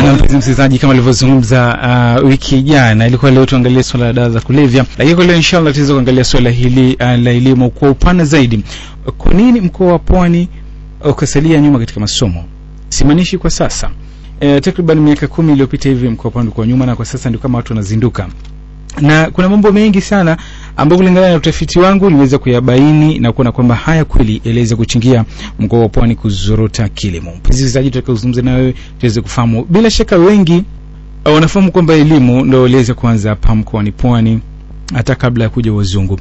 Na mpenzi msikilizaji, kama nilivyozungumza wiki jana, ilikuwa leo tuangalie swala la dawa za kulevya, lakini leo inshallah tutaweza kuangalia swala hili la elimu kwa upana zaidi. Kwa nini mkoa wa Pwani ukasalia nyuma katika masomo? Simaanishi kwa sasa. Takriban miaka 10 iliyopita hivi mkoa wa Pwani ulikuwa nyuma, na kwa sasa ndio kama watu wanazinduka. Na kuna mambo mengi sana ambayo kulingana na utafiti wangu niweza kuyabaini na kuona kwamba haya kweli eleza kuchangia mkoa wa Pwani kuzorota kilimo. Mpenzi msikilizaji, tutakuzungumza na wewe tuweze kufahamu. Bila shaka wengi wanafahamu kwamba elimu ndio ileza kuanza hapa mkoani Pwani hata kabla ya kuja wazungu.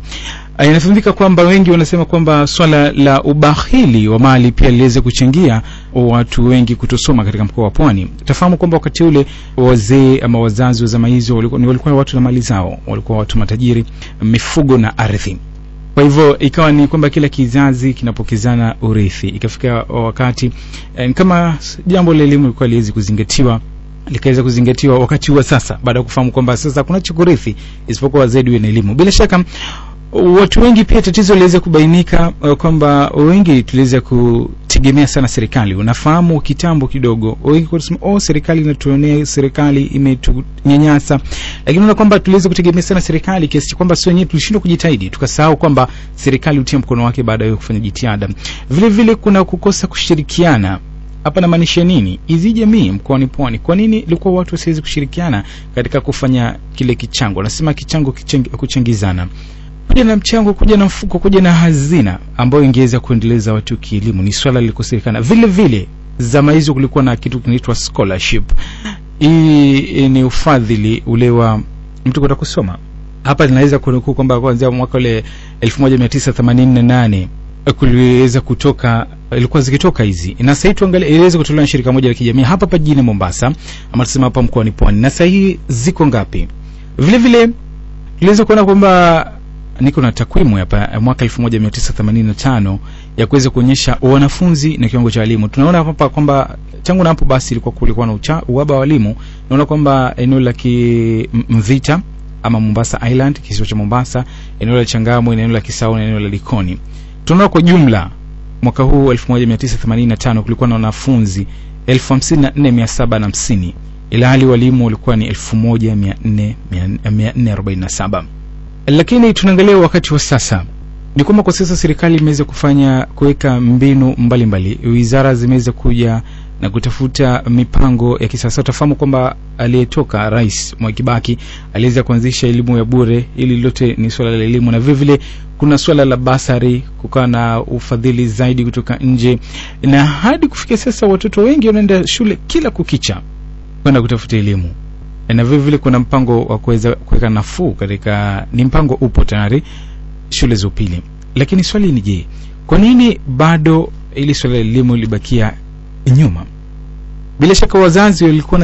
Inafahamika kwamba wengi wanasema kwamba swala la ubahili wa mali pia liweze kuchangia watu wengi kutosoma katika mkoa wa Pwani. Tafahamu kwamba wakati ule wazee ama wazazi wa zama hizo walikuwa watu na mali zao, walikuwa watu matajiri, mifugo na ardhi. Kwa hivyo ikawa ni kwamba kila kizazi kinapokezana urithi. Ikafika wakati kama jambo la elimu lilikuwa liwezi kuzingatiwa, likaweza kuzingatiwa wakati wa sasa, baada ya kufahamu kwamba sasa kuna chukurithi isipokuwa wazee na elimu. Bila shaka watu wengi pia tatizo liweza kubainika kwamba wengi tuliweza kutegemea sana serikali. Unafahamu kitambo kidogo wengi kusema serikali inatuonea, serikali imetunyanyasa, lakini unaona kwamba tuliweza kutegemea sana serikali kiasi kwamba sio wenyewe tulishindwa kujitahidi, tukasahau kwamba serikali hutia mkono wake baada ya kufanya jitihada. Vile vile kuna kukosa kushirikiana. Hapa na maanisha nini? Hizi jamii mkoani Pwani, kwa nini ilikuwa watu wasiwezi kushirikiana katika kufanya kile kichango? Nasema kichango kuchangizana. Kuja na mchango, kuja na mfuko, kuja na hazina ambayo ingeweza kuendeleza watu kielimu, ni swala lilikosekana. Vile vile zama hizo kulikuwa na kitu kinaitwa scholarship. Hii ni ufadhili ule wa mtu kwenda kusoma. Hapa linaweza kunukuu kwamba kuanzia mwaka ule 1988 kuliweza kutoka, ilikuwa zikitoka hizi. Na sasa tuangalie iliweza kutolewa na shirika moja la kijamii hapa jijini Mombasa, ama tuseme hapa mkoani Pwani. Na sasa hii ziko ngapi? Vile vile iliweza kuona kwamba niko na takwimu hapa mwaka 1985 ya kuweza kuonyesha wanafunzi na kiwango cha elimu. Tunaona hapa kwamba tangu na hapo basi kulikuwa na uhaba wa elimu. Naona kwamba eneo la Mvita ama Mombasa Island, kisiwa cha Mombasa, eneo la Changamwe, eneo la Kisau na eneo la Likoni, tunaona kwa jumla mwaka huu 1985 kulikuwa na wanafunzi 54,750, ila hali walimu walikuwa ni 1,447. Lakini tunaangalia wakati wa sasa, ni kwamba kwa sasa serikali imeweza kuweka mbinu mbalimbali. Wizara zimeweza kuja na kutafuta mipango ya kisasa. Utafahamu kwamba aliyetoka Rais Mwai Kibaki aliweza kuanzisha elimu ya bure. Ili lote ni swala la elimu, na vile vile kuna swala la basari, kukaa na ufadhili zaidi kutoka nje, na hadi kufikia sasa watoto wengi wanaenda shule kila kukicha kwenda kutafuta elimu. Na vile vile kuna mpango wa kuweza kuweka nafuu katika, ni mpango upo tayari, shule za upili. Lakini swali ni je, kwa nini bado ili swala la elimu libakia nyuma? Bila shaka wazazi walikuwa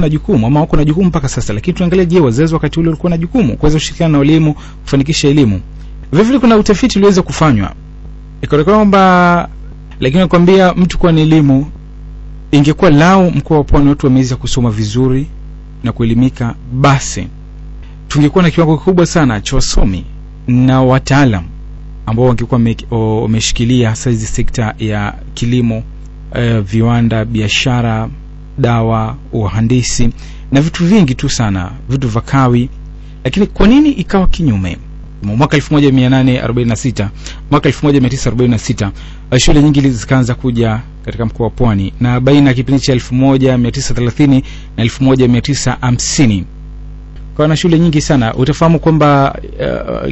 na jukumu, ama wako na jukumu mpaka sasa, lakini tuangalie je, wazazi wakati ule walikuwa na jukumu kuweza kushirikiana na walimu kufanikisha elimu? Vile vile kuna utafiti uliweza kufanywa ikaonekana kwamba, lakini nakwambia mtu kwa ni elimu, ingekuwa lao mkoa wa Pwani watu wameweza kusoma vizuri na kuelimika, basi tungekuwa na kiwango kikubwa sana cha wasomi na wataalamu ambao wangekuwa wameshikilia hasa hizi sekta ya kilimo, viwanda, biashara, dawa, uhandisi na vitu vingi tu sana, vitu vakawi. Lakini kwa nini ikawa kinyume? Mwaka 1846, mwaka 1946 shule nyingi zikaanza kuja katika mkoa wa Pwani, na baina kipindi cha 1930 na 1950 kwa na shule nyingi sana. Utafahamu kwamba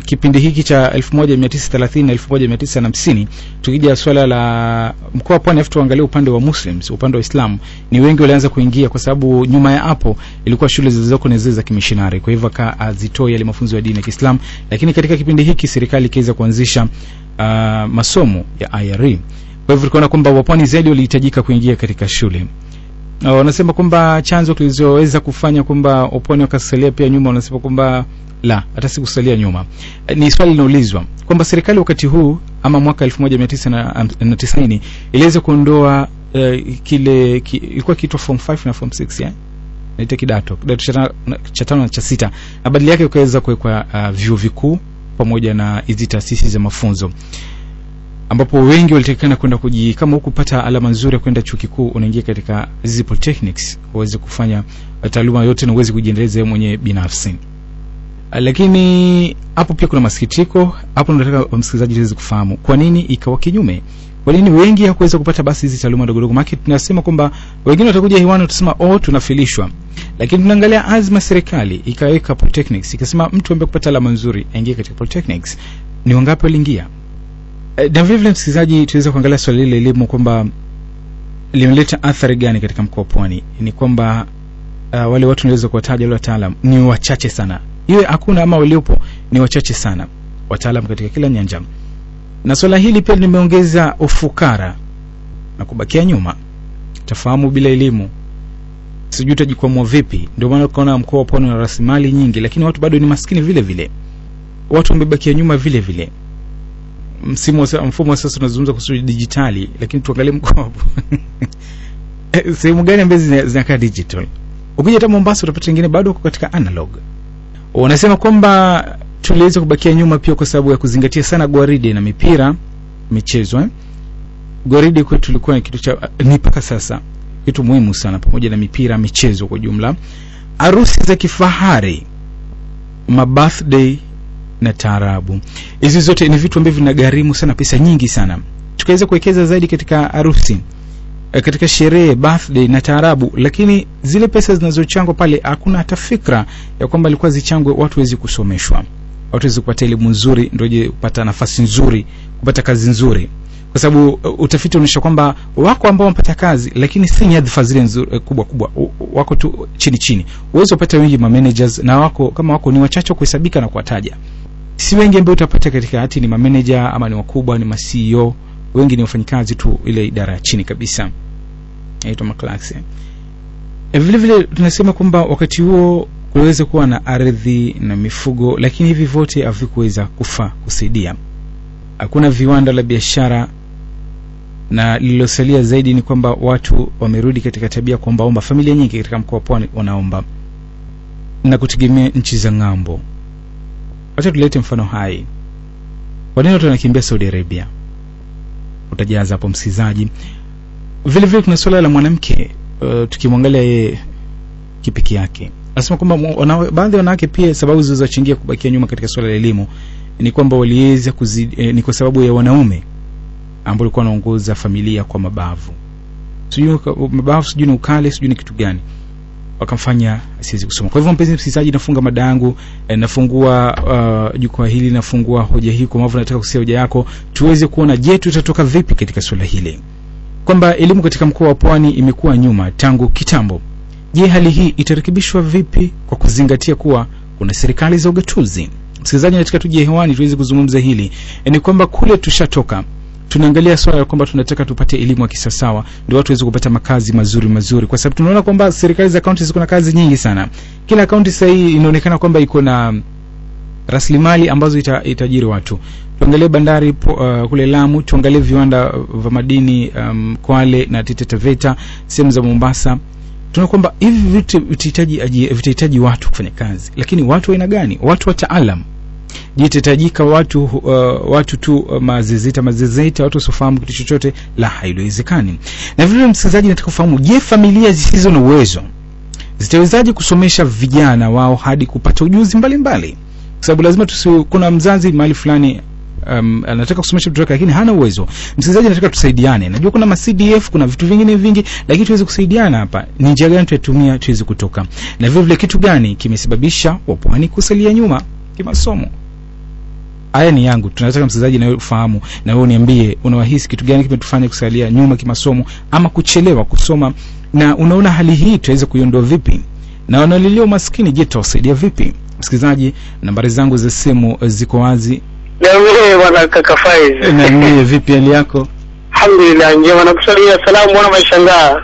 kipindi hiki cha 1930 na 1950, tukija swala la mkoa wa Pwani, afu angalia upande wa Muslims, upande wa Islam, ni wengi walianza kuingia, kwa sababu nyuma ya hapo ilikuwa shule zilizoko ni za kimishonari, kwa hivyo azitoa yale mafunzo ya dini ya Kiislamu. Lakini katika kipindi hiki serikali ikaweza kuanzisha masomo ya IRE, kwa hivyo tukaona kwamba Wapwani zaidi walihitajika kuingia katika shule. Wanasema kwamba chanzo kilizoweza kufanya kwamba Wapwani wakasalia pia nyuma, wanasema kwamba la, hata si kusalia nyuma. Ni swali linaulizwa kwamba serikali wakati huu ama mwaka 1990 iliweza kuondoa kile ilikuwa kitu form 5 na form 6 naita kidato cha 5 na cha 6, na badala yake ukaweza kuwekwa vyuo vikuu pamoja na hizi taasisi za mafunzo. ambapo wengi walitakana kwenda kama hukupata alama nzuri ya kwenda chuo kikuu unaingia katika hizi polytechnics uweze kufanya taaluma yote na uweze kujiendeleza mwenyewe binafsi. Lakini hapo pia kuna masikitiko. Hapo nataka msikilizaji aweze kufahamu kwa nini ikawa kinyume. Kwa nini wengi hawakuweza kupata basi hizi taaluma ndogo ndogo? Maana tunasema kwamba wengine watakuja hewani utasema tunafilishwa. Lakini tunaangalia azma serikali ikaweka polytechnics, ikasema mtu ambaye kupata alama nzuri aingie katika polytechnics. Ni wangapi waliingia? Na vile msikilizaji tuweza kuangalia swali lile elimu kwamba limeleta athari gani katika mkoa wa Pwani. Ni kwamba wale watu tunaweza kuwataja wale wataalamu ni wachache sana. Iwe hakuna ama waliopo ni wachache sana wataalamu katika kila nyanja. Na swala hili pia limeongeza ufukara na kubakia nyuma. Tafahamu bila elimu sijui utajikwamua vipi. Ndio maana ukaona mkoa wa Pwani una rasilimali nyingi lakini watu bado ni maskini vile vile. Watu wamebakia nyuma vile vile. Mfumo sasa tunazungumza kuhusu digitali lakini tuangalie mkoa sehemu gani ambazo zinakaa digital. Ukija hata Mombasa utapata wengine bado wako katika analog. Wanasema kwamba tuliweza kubakia nyuma pia kwa sababu ya kuzingatia sana gwaride na mipira michezo. Gwaride kwetu tulikuwa ni kitu cha mpaka sasa kitu muhimu sana pamoja na mipira michezo kwa jumla. Harusi za kifahari, birthday na taarabu. Hizi zote ni vitu ambavyo vinagharimu sana pesa nyingi sana. Tukaweza kuwekeza zaidi katika harusi, katika sherehe, birthday na taarabu, lakini zile pesa zinazochangwa pale hakuna hata fikra ya kwamba ilikuwa zichangwe watu waweze kusomeshwa. Watu waweze kupata elimu nzuri ndio kupata nafasi nzuri, kupata kazi nzuri. Kwa sababu utafiti unaonyesha kwamba wako ambao wanapata kazi lakini si nyadhifa zile nzuri kubwa kubwa, wako tu chini chini. Uwezo upata wengi managers na wako kama wako ni wachache kuhesabika na kuwataja. Si wengi ambao utapata katika hati ni manager ama ni wakubwa, ni CEO. Wengi ni wafanyikazi tu ile idara ya chini kabisa. Inaitwa clerks. Vile vile tunasema kwamba wakati huo kuweza kuwa na ardhi na mifugo lakini hivi vote havikuweza kusaidia. Hakuna viwanda la biashara na lililosalia zaidi ni kwamba watu wamerudi katika tabia kuomba. Familia nyingi katika mkoa wa Pwani wanaomba na kutegemea nchi za ng'ambo. Acha tulete mfano hai. Kwa nini watu wanakimbia Saudi Arabia? Utajaza hapo msikizaji. Vile vile kuna swala la mwanamke, tukimwangalia yeye kipiki yake. Anasema kwamba baadhi ya wanawake pia sababu zilizochangia kubakia nyuma katika swala la elimu ni kwamba waliweza ni kwa sababu ya wanaume ambao walikuwa wanaongoza familia kwa mabavu. Sijui mabavu, sijui ni ukale, sijui ni kitu gani. Wakamfanya asiwezi kusoma. Kwa hivyo mpenzi msikilizaji, nafunga mada yangu, nafungua jukwaa hili, nafungua hoja hii kwa maana nataka kusia hoja yako tuweze kuona je tutatoka vipi katika swala hili. Kwamba elimu katika mkoa wa Pwani imekuwa nyuma tangu kitambo. Je, hali hii itarekebishwa vipi kwa kuzingatia kuwa kuna serikali za ugatuzi? Msikilizaji, nataka tuje hewani tuweze kuzungumza hili. Ni kwamba kule tushatoka. Tunaangalia swala kwamba tunataka tupate elimu ya kisawa ndio watu waweze kupata makazi mazuri kwa sababu tunaona kwamba serikali za county ziko na kazi nyingi sana. Kila county sasa hii inaonekana kwamba iko na rasilimali ambazo itajiri watu. Tuangalie bandari kule Lamu, tuangalie viwanda vya madini Kwale na Taveta, sehemu za Mombasa. Tunaona kwamba hivi vitu vitahitaji watu kufanya kazi. Lakini watu aina gani? Watu wataalamu. Jitajika watu tu mazezeta watu usofahamu kitu chochote la haiwezekani. Na vile msikilizaji nataka kufahamu, je, familia zisizo na uwezo zitawezaje kusomesha vijana wao hadi kupata ujuzi mbalimbali? Kwa sababu lazima kuna mzazi mahali fulani anataka kusomesha mtoto wake lakini hana uwezo. Msikilizaji, nataka tusaidiane. Najua kuna CDF, kuna vitu vingine vingi lakini tuweze kusaidiana hapa. Ni njia gani tutatumia tuweze kutoka? Na vile vile kitu gani kimesababisha Wapwani kusalia nyuma kimasomo? Haya ni yangu. Tunataka msikilizaji na wewe ufahamu na wewe uniambie unawahisi kitu gani kimetufanya kusalia nyuma kimasomo ama kuchelewa kusoma, na unaona hali hii tuweze kuiondoa vipi? Na wanalilio maskini je tutawasaidia vipi? Msikilizaji, nambari zangu za simu ziko wazi. Wewe bwana kaka Faiz. Na mimi vipi hali yako? Alhamdulillah, njema. Nakusalia salamu bwana mashallah.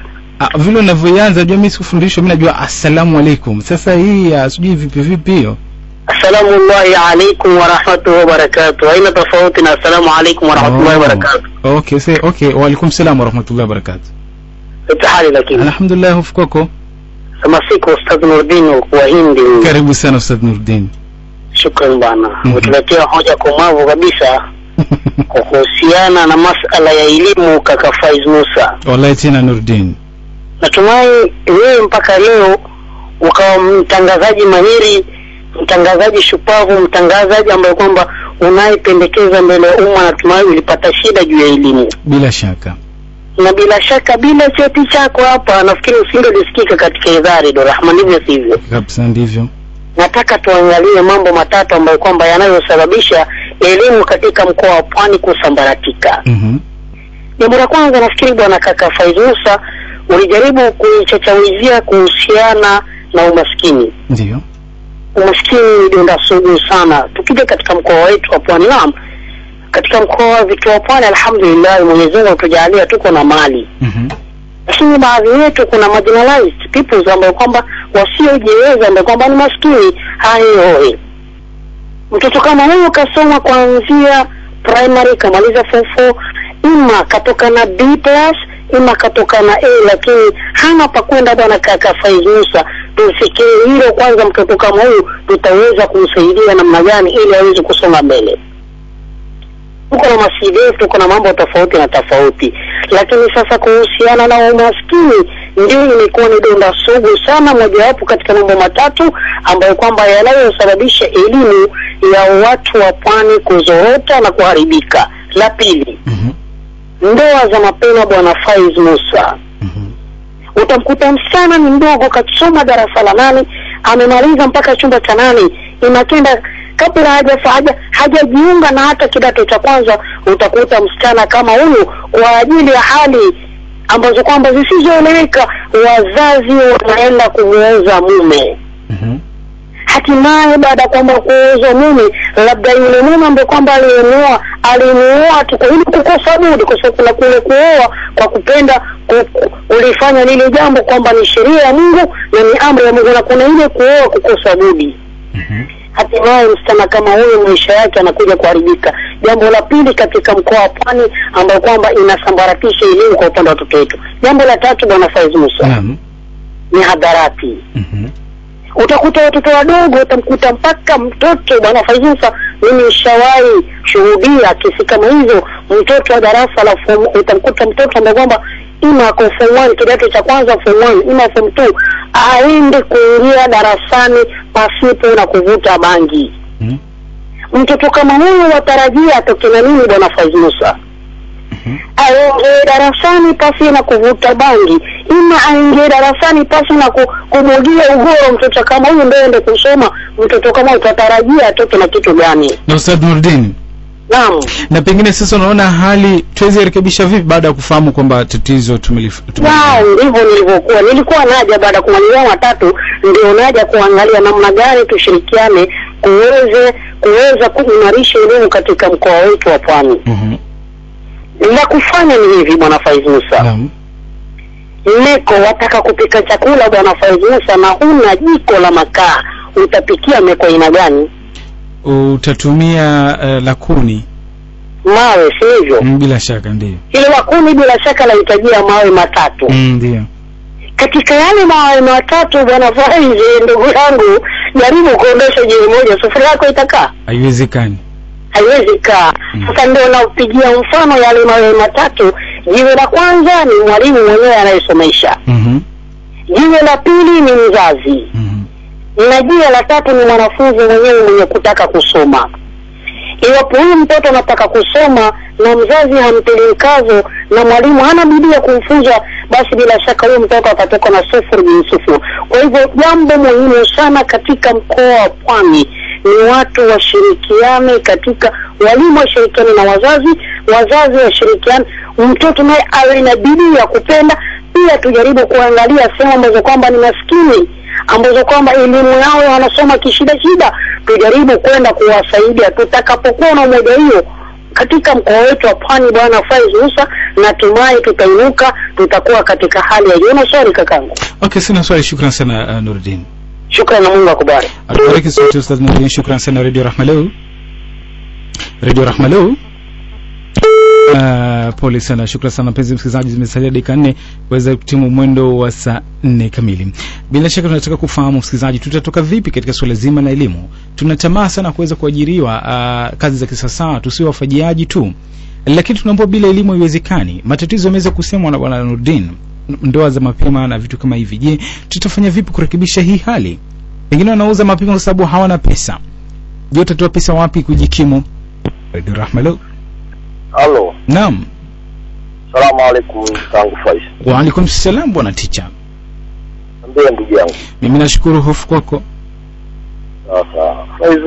Vile unavyoanza unajua mimi sikufundishwa, mimi najua assalamu alaykum. Sasa hii sijui vipi hiyo. Assalamu alaykum wa rahmatullahi wa barakatuh. Haina tofauti na assalamu alaykum wa rahmatullahi wa barakatuh. Okay, wa alaykum salaam wa rahmatullahi wa barakatuh. Tahali lakini. Alhamdulillah, hufukoko. Samasiku Ustadh Nurdin wa Hindi. Karibu sana Ustadh Nurdin. Shukran bana. Utuletea hoja komavu kabisa. kuhusiana na masala ya elimu kaka Faiz Musa. Wallahi tena Nuruddin. Natumai wewe mpaka leo ukawa mtangazaji mahiri, mtangazaji shupavu, mtangazaji ambaye kwamba unayependekeza mbele ya umma. Natumai ulipata shida juu ya elimu. Bila shaka. Na bila shaka bila cheti chako hapa nafikiri usingesikika katika idhaa ya Rahma, ndivyo sivyo? Kabisa ndivyo. Nataka tuangalie mambo matatu ambayo kwamba yanayosababisha elimu katika mkoa wa Pwani kusambaratika. Jambo la kwanza, nafikiri bwana kaka Faiz Musa ulijaribu kuichachawizia kuhusiana na umaskini. Ndio. Umaskini ni donda sugu sana. Tukija katika mkoa wetu wa Pwani, naam, katika mkoa wetu wa Pwani alhamdulillah Mwenyezi Mungu atujalia tuko na mali. Lakini baadhi yetu kuna marginalized people ambao kwamba wasiojiweza, ambao kwamba ni maskini hayo. Mtoto kama huyo kasoma kuanzia primary kamaliza form 4, ima katoka na B+, ima katoka na A, lakini hana pa kwenda bwana kaka Faiz Musa. Tufikiri hilo kwanza, mtoto kama huyo tutaweza kumsaidia namna gani ili aweze kusonga mbele. Tuko na masidefu, tuko na mambo tofauti na tofauti, lakini sasa kuhusiana na umaskini ndio imekuwa ni donda sugu sana, mojawapo katika mambo matatu ambayo kwamba yanayosababisha elimu ya watu wa Pwani kuzorota na kuharibika. La pili, ndoa za mapema bwana Faiz Musa. Utamkuta msichana ni mdogo kasoma darasa la 8, amemaliza mpaka chumba cha 8, inatenda kabla hajajiunga na hata kidato cha kwanza. Utakuta msichana kama huyu kwa ajili ya hali ambazo kwamba zisizoeleweka wazazi wanaenda kumuoza mume. Hatimaye baada kwamba kuoza mume, labda yule mume ambaye kwamba alimuoa tu kwa ili kukosa budi, kwa sababu kuna kule kuoa kwa kupenda ulifanya lile jambo kwamba ni sheria ya Mungu na ni amri ya Mungu, na kuna ile kuoa kukosa budi. Hatimaye msichana kama huyo maisha yake anakuja kuharibika. Jambo la pili katika mkoa wa Pwani ambao kwamba inasambaratisha elimu kwa upande wa watoto wetu. Jambo la tatu bwana Faiz Musa, ni hadarati. Utakuta watoto wadogo, utamkuta mpaka mtoto bwana Faiz Musa, mimi nishawahi shuhudia kesi kama hizo. Mtoto wa darasa la form, utamkuta mtoto ambaye kwamba ima kwa form 1 kidato cha kwanza, form 1 ima form 2, aende kuingia darasani pasipo na kuvuta bangi. Mtoto kama huyo watarajia atoke na nini bwana Faiz Musa? Aingie darasani pasi na kuvuta bangi, ima aingie darasani pasi na kumwagia ugoro. Mtoto kama huyo ndio aende kusoma. Mtoto kama huyo utatarajia atoke na kitu gani? Na Ustadh Nuruddin, naam, na pengine sasa unaona hali tuweze rekebisha vipi baada ya kufahamu kwamba tatizo ndivyo nilivyokuwa. Nilikuwa naja baada ya kumaliza matatu, ndio naja kuangalia namna gani tushirikiane kuweza kuimarisha elimu katika mkoa wetu wa Pwani. La kufanya ni hivi bwana Faiz Musa. Meko wataka kupika chakula bwana Faiz Musa na huna jiko la makaa, utapikia meko ina gani? Utatumia la kuni, mawe, sivyo? Bila shaka ndio. Ile la kuni bila shaka lahitajia mawe matatu. Ndio. Katika yale mawe matatu bwana Faiz, ndugu yangu, jaribu kuondosha jiwe moja, sufuria yako itakaa? Haiwezekani. Haiwezi kaa. Sasa ndio napigia mfano yale mawe matatu. Jiwe la kwanza ni mwalimu mwenyewe anayesomesha. Jiwe la pili ni mzazi. Na jiwe la tatu ni mwanafunzi mwenyewe mwenye kutaka kusoma. Iwapo huyu mtoto anataka kusoma na mzazi hamtili mkazo na mwalimu hana bidii ya kumfunza, basi bila shaka huyo mtoto atatoka na 0 Kwa hivyo jambo muhimu sana katika mkoa wa Pwani ni watu washirikiane, katika walimu washirikiane na wazazi washirikiane, mtoto naye awe na bidii ya kupenda. Pia tujaribu kuangalia sehemu ambazo kwamba ni maskini, ambazo kwamba elimu yao wanasoma kishida, tujaribu kwenda kuwasaidia. Tutakapokuwa na umoja hiyo katika mkoa wetu wa Pwani bwana Faiz Musa, natumai tutainuka, tutakuwa katika hali ya juu. Swali kakangu. Okay, sina swali. Shukrani sana Nuruddin. Shukrani na Mungu akubariki. Akubariki sote Ustadh Nuruddin. Shukrani sana. Radio Rahma leo. Pole sana, shukrani sana mpenzi msikilizaji, zimesalia dakika 4 kuweza kutimu mwendo wa saa 4 kamili. Bila shaka tunataka kufahamu msikilizaji, tutatoka vipi katika swala zima la elimu. Tunatamaa sana kuweza kuajiriwa kazi za kisasa, tusiwe wafajiaji tu. Lakini tunaomba bila elimu haiwezekani. Matatizo yameweza kusemwa na Bwana Nurdin, ndoa za mapema na vitu kama hivi. Je, tutafanya vipi kurekebisha hii hali? Wengine wanauza mapema kwa sababu hawana pesa. Je, utatoa pesa wapi kujikimu? Radio Rahma. Halo. Naam. Salamu alaykum tangu Faiz. Wa alaykum salam bwana teacher. Ndiye ndugu yangu. Mimi nashukuru hofu kwako. Sasa Faiz,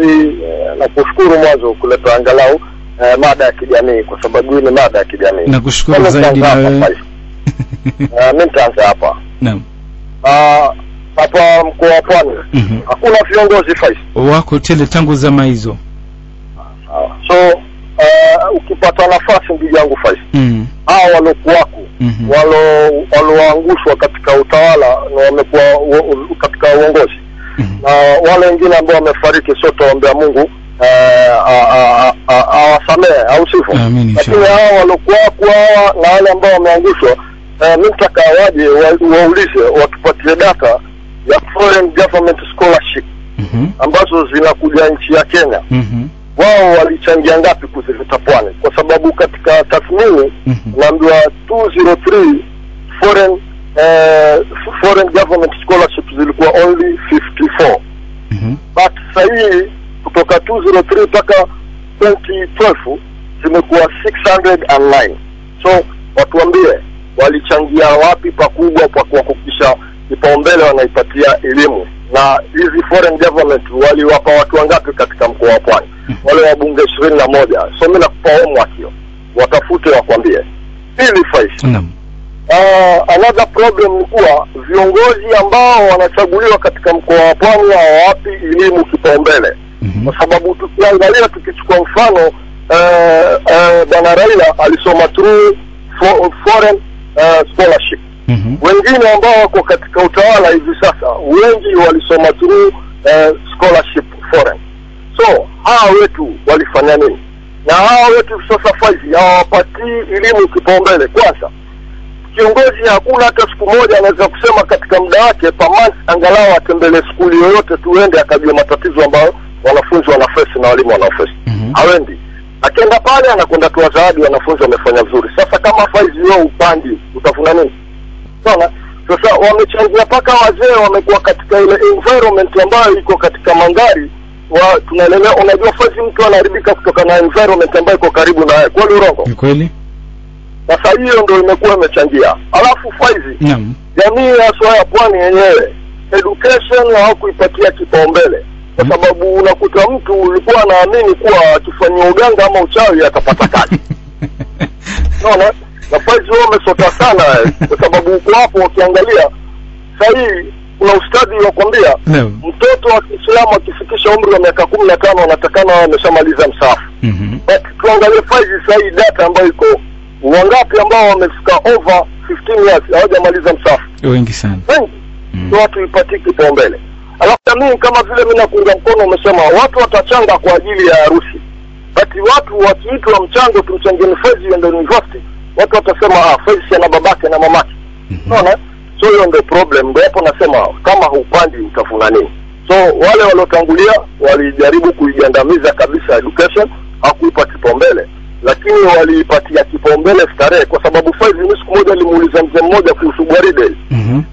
nakushukuru mwanzo kuleta angalau mada ya kijamii, kwa sababu hii ni mada ya kijamii. Nakushukuru zaidi na wewe. Mimi nitaanza hapa. Naam. Hapa mkoa wa Pwani hakuna viongozi Faiz. Wako tele tangu zama hizo. So ukipata nafasi ndugu yangu Faiz, hao walokuwako waloangushwa katika utawala na wamekuwa katika uongozi, na wale wengine ambao wamefariki, sote waombea Mungu awasamehe au sivyo. Lakini hao walokuwako na wale ambao wameangushwa, mimi nataka waje waulize, watupatie data ya foreign government scholarship ambazo zinakuja nchi ya Kenya. Wao walichangia ngapi kuzileta Pwani? Kwa sababu katika tathmini naambiwa 203 foreign government scholarships zilikuwa only 54. But sasa kutoka 203 mpaka 2012 zimekuwa 609. So watuambie walichangia wapi pakubwa kwa kuhakikisha kipaumbele wanaipatia elimu, na hizi foreign government waliwapa watu wangapi katika mkoa wa Pwani? Wale wabunge 21. So mimi nakupa homework hiyo, watafute wakwambie. Pili Faiz, another problem ni kuwa viongozi ambao wanachaguliwa katika mkoa wa Pwani hawapi elimu kipaumbele. Kwa sababu tukiangalia, tukichukua mfano Bwana Raila alisoma through foreign scholarship. Wengine ambao wako katika utawala hivi sasa wengi walisoma through scholarship foreign. So hawa wetu walifanya nini? Na hawa wetu sasa Faiz hawapatii elimu kipaumbele. Kwanza, kiongozi hakuna hata siku moja anaweza kusema katika muda wake per month angalau atembelee skuli yoyote tuende akajua matatizo ambayo wanafunzi wanaface na walimu wanaface. Hawendi. Akienda pale anakwenda toa zawadi, wanafunzi wamefanya vizuri. Sasa kama Faiz wewe upandi, utafuna nini? Sawa? Sasa wamechangia paka wazee wamekuwa katika ile environment ambayo iko katika mandhari tunaelewa. Unajua Faiz, mtu anaharibika kutoka na environment ambayo iko karibu na yeye. Kweli urongo? Ni kweli. Sasa hiyo ndio imekuwa imechangia. Alafu Faiz, jamii ya Swaya Pwani yenyewe education hawakuipatia kipaumbele, kwa sababu unakuta mtu ulikuwa anaamini kuwa akifanyia uganga ama uchawi atapata kazi. Unaona? Na Faiz wao wamesota sana, kwa sababu uko hapo ukiangalia sasa hivi kuna ustadi wa kwambia mtoto wa Kiislamu akifikisha umri wa miaka 15 anatakana ameshamaliza msahafu. But tuangalie Faiz sasa hii data ambayo iko, wangapi ambao wamefika over 15 years hawajamaliza msahafu? Wengi sana. Wengi. So watu ipatiki kipaumbele. Alafu mimi kama vile mimi nakuunga mkono, umesema watu watachanga kwa ajili ya harusi. But watu wakiitwa mchango tumchangie Faiz and university, watu watasema Faiz ana babake na mamake. Unaona? So hiyo ndio problem. Ndio hapo nasema kama hupandi utafuna nini? So wale waliotangulia walijaribu kuigandamiza kabisa education, hakuipa kipaumbele, lakini waliipatia kipaumbele starehe, kwa sababu Faiz siku moja alimuuliza mzee mmoja kuhusu gwaride.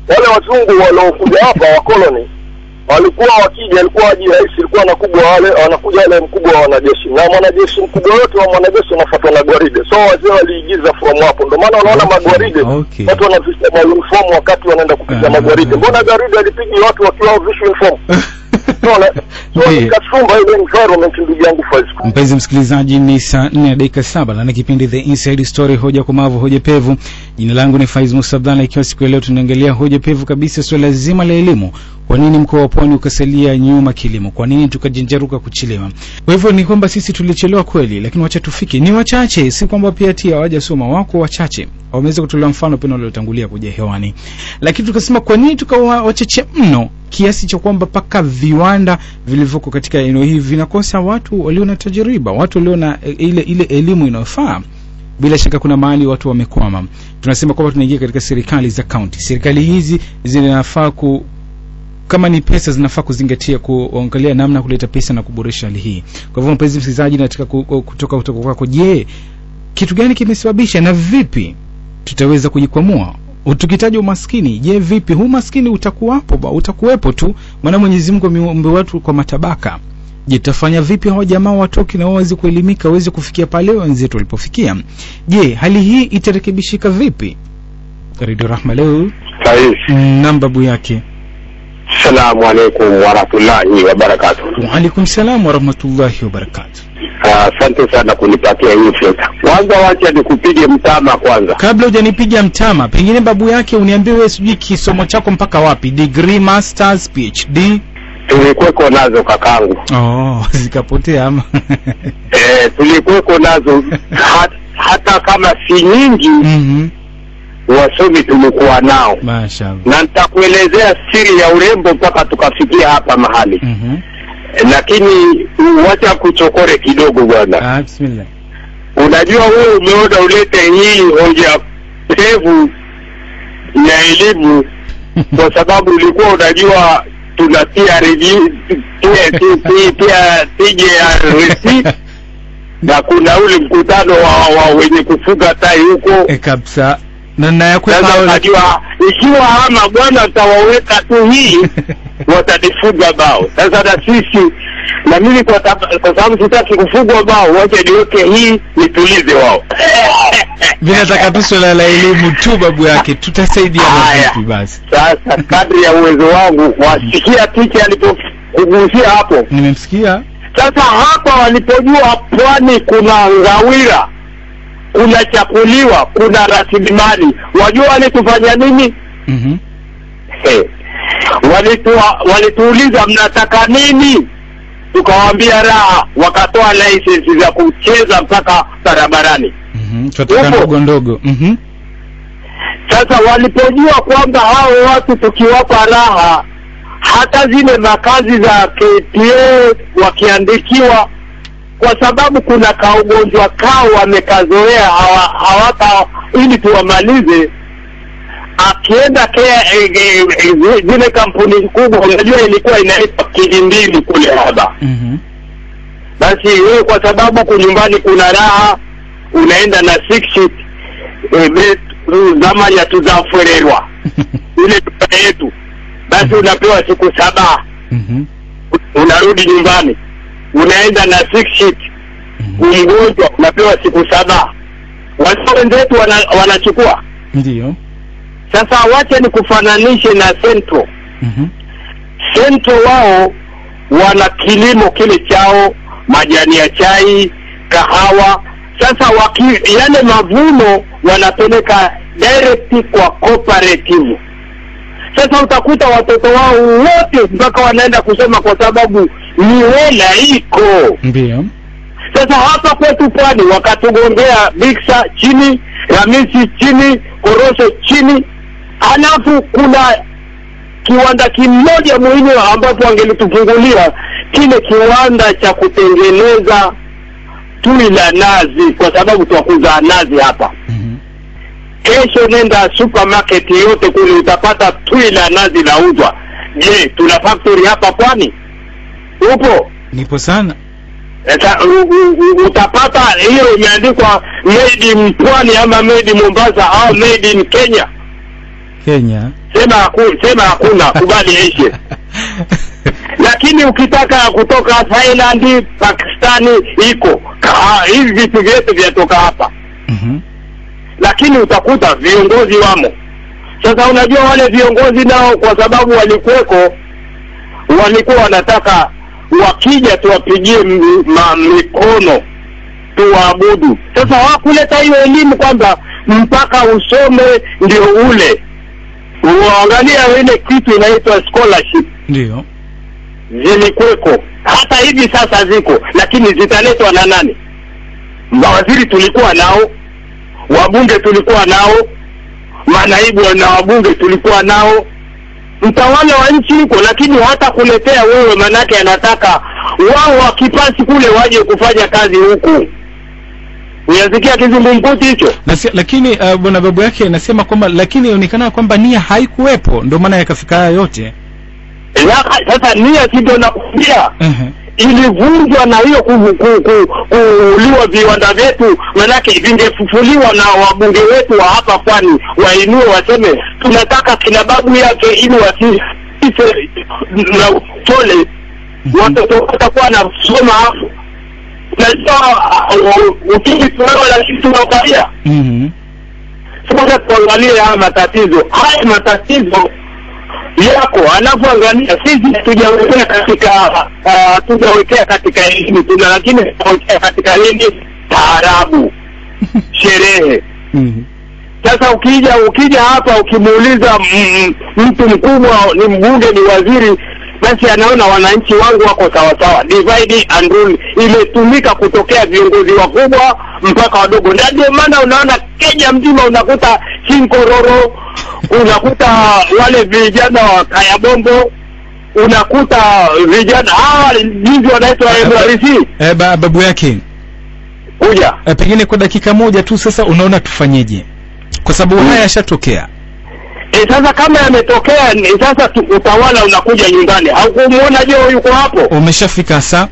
Wale wazungu waliokuja hapa wa colony walikuwa wakija, alikuwa haji rais, ilikuwa nakubwa wale wanakuja wale mkubwa wa wanajeshi, na mwanajeshi mkubwa wote wa mwanajeshi wanafuatwa na gwaride. So wazee waliigiza from hapo, ndio maana unaona magwaride watu wanavishwa uniform wakati wanaenda kupiga magwaride. Mbona gwaride alipigi watu wakiwa vishwa uniform? So nikasumba ile environment ndugu yangu Faiz. Mpenzi msikilizaji, ni saa 4:07 na kipindi The Inside Story, hoja komavu hoja pevu. Jina langu ni Faiz Musabdana, ikiwa siku leo tunaangalia hoja pevu kabisa, swala zima la elimu. Kwa nini mkoa wa Pwani ukasalia nyuma kilimo? Kwa nini tukajenjaruka kuchelewa? Kwa hivyo ni kwamba sisi tulichelewa kweli, lakini wacha tufike. Ni wachache, si kwamba pia hawajasoma, wako wachache. Wameweza kutoa mfano pia waliotangulia kuja hewani. Lakini tukasema kwa nini tukawa wachache mno kiasi cha kwamba paka viwanda vilivyoko katika eneo hili vinakosa watu walio na tajriba, watu walio na ile elimu inayofaa. bila shaka kuna mahali watu wamekwama. Tunasema kwamba tunaingia katika serikali za county. Serikali hizi zinafaa kama ni pesa zinafaa kuzingatia kuangalia namna kuleta pesa na kuboresha hali hii. Kwa hivyo mpenzi msikilizaji, nataka kutoka kwako, je, kitu gani kimesababisha na vipi tutaweza kujikwamua? Tukitaja umaskini, je, vipi huu maskini utakuwepo tu? Maana Mwenyezi Mungu ameumba watu kwa matabaka. Je, tutafanya vipi hao jamaa watoke na waweze kuelimika, waweze kufikia pale wenzetu walipofikia? Je, hali hii itarekebishika vipi? Radio Rahma leo. Namba babu yake. Assalamu alaykum wa rahmatullahi wa barakatuh. Wa alaykum salam wa rahmatullahi wa barakatuh. Asante sana kunipatia hii fursa. Kwanza wacha nikupige mtama kwanza. Kabla hujanipiga mtama, pengine babu yake uniambie wewe sijui kisomo chako mpaka wapi? Degree, masters, PhD? Tulikuweko nazo kakangu. Zikapotea ama? Tulikuweko nazo hata kama si nyingi. Wasomi tulikuwa nao. Mashaallah. Na nitakuelezea siri ya urembo mpaka tukafikia hapa mahali. Lakini wacha kuchokore kidogo bwana. Bismillah. Unajua wewe umeona ulete hii hoja pevu ya elimu kwa sababu ulikuwa unajua tunatia review pia TJRC na kuna ule mkutano wa wenye kufuga tai huko kabisa. Na yakwe unajua ikiwa ama bwana tawaweka tu hii watadifuga bao. Sasa na sisi na mimi kwa sababu sitaki kufugwa bao, wacha niweke hii nitulize wao. Vinataka tu swala la elimu tu babu yake, tutasaidia vipi basi? Sasa kadri ya uwezo wangu, wasikia ticha alipokugusia hapo. Nimemsikia. Sasa hapa walipojua pwani kuna ngawira, kuna chakuliwa, kuna rasilimali, wajua walitufanya nini? Walituuliza mnataka nini? Tukawaambia raha, wakatoa license za kucheza mpaka barabarani. Tutaka ndogo ndogo. Sasa walipojua kwamba hao watu tukiwapa raha, hata zile makazi za KTA wakiandikiwa, kwa sababu kuna kaugonjwa kao wamekazoea hawata ili tuwamalize. Akienda zile kampuni kubwa, unajua ilikuwa inaitwa Kilimbili kule haba. Basi wewe kwa sababu kunyumbani kuna raha, unaenda na 6 sheet zama ya tuzafererwa ile tupa yetu. Basi unapewa siku 7. Unarudi nyumbani, unaenda na 6 sheet. Mgonjwa unapewa siku 7. Watu wenzetu wanachukua. Ndio. Sasa wacha nikufananishe na Central. Central wao wana kilimo kile chao, majani ya chai, kahawa. Sasa yale mavuno wanapeleka direct kwa cooperative. Sasa utakuta watoto wao wote mpaka wanaenda kusoma kwa sababu ni hela iko. Ndio. Sasa hapa kwetu pwani wakatugongea Biksa chini, Ramisi chini, Korosho chini. Alafu kuna kiwanda kimoja muhimu ambapo angelitufungulia, kile kiwanda cha kutengeneza tui la nazi, kwa sababu tuwakuza nazi hapa. Kesho nenda supermarket yote kule utapata tui la nazi lauzwa. Je, tuna factory hapa pwani? Upo? Nipo sana. Utapata hiyo imeandikwa made in Pwani ama made in Mombasa au made in Kenya. Sema hakuna, kubali ishe. Lakini ukitaka kutoka Thailand, Pakistani iko. Hivi vitu vyote vinatoka hapa. Lakini utakuta viongozi wamo. Sasa unajua wale viongozi nao kwa sababu walikuwa wanataka wakija tuwapigie mikono tuwaabudu. Sasa hawakuleta hiyo elimu kwamba mpaka usome ndio ule. Uangalia ile kitu inaitwa scholarship. Ndio. Zilikuweko. Hata hivi sasa ziko, lakini zitaletwa na nani? Mawaziri tulikuwa nao, wabunge tulikuwa nao, manaibu na wabunge tulikuwa nao. Mtawala wa nchi yuko, lakini hata kuletea wewe, manake anataka wao wakipasi kule waje kufanya kazi huku. Unasikia kizungumkuti hicho? Lakini bwana babu yake anasema kwamba lakini inaonekana kwamba nia haikuwepo ndio maana yakafika haya yote. Sasa nia sio nakuambia. Ilivunjwa na hiyo kuuliwa viwanda vyetu, manake vingefufuliwa na wabunge wetu wa hapa Pwani wainue waseme tunataka kina babu yake ili wasise na tole watoto watakuwa na soma hapo. Na ukiji tunaona kitu tunaangalia. Sasa tuangalie haya matatizo. Haya matatizo yako alafu angalia sisi tujawekea katika elimu tuna, lakini tunawekea katika nini? Taarabu, sherehe. Sasa ukija hapa ukimuuliza mtu mkubwa, ni mbunge, ni waziri, basi anaona wananchi wangu wako sawa sawa. Divide and rule imetumika kutokea viongozi wakubwa mpaka wadogo. Ndio maana unaona Kenya mzima unakuta Chinkororo, unakuta wale vijana wa Kayabombo, unakuta vijana jinsi wanaitwa MRC. Babu yake kuja pengine kwa dakika moja tu sasa, unaona tufanyeje? Kwa sababu haya yashatokea. Sasa kama yametokea, sasa utawala unakuja nyumbani. Haukumuona Joe yuko hapo? Umeshafika sasa.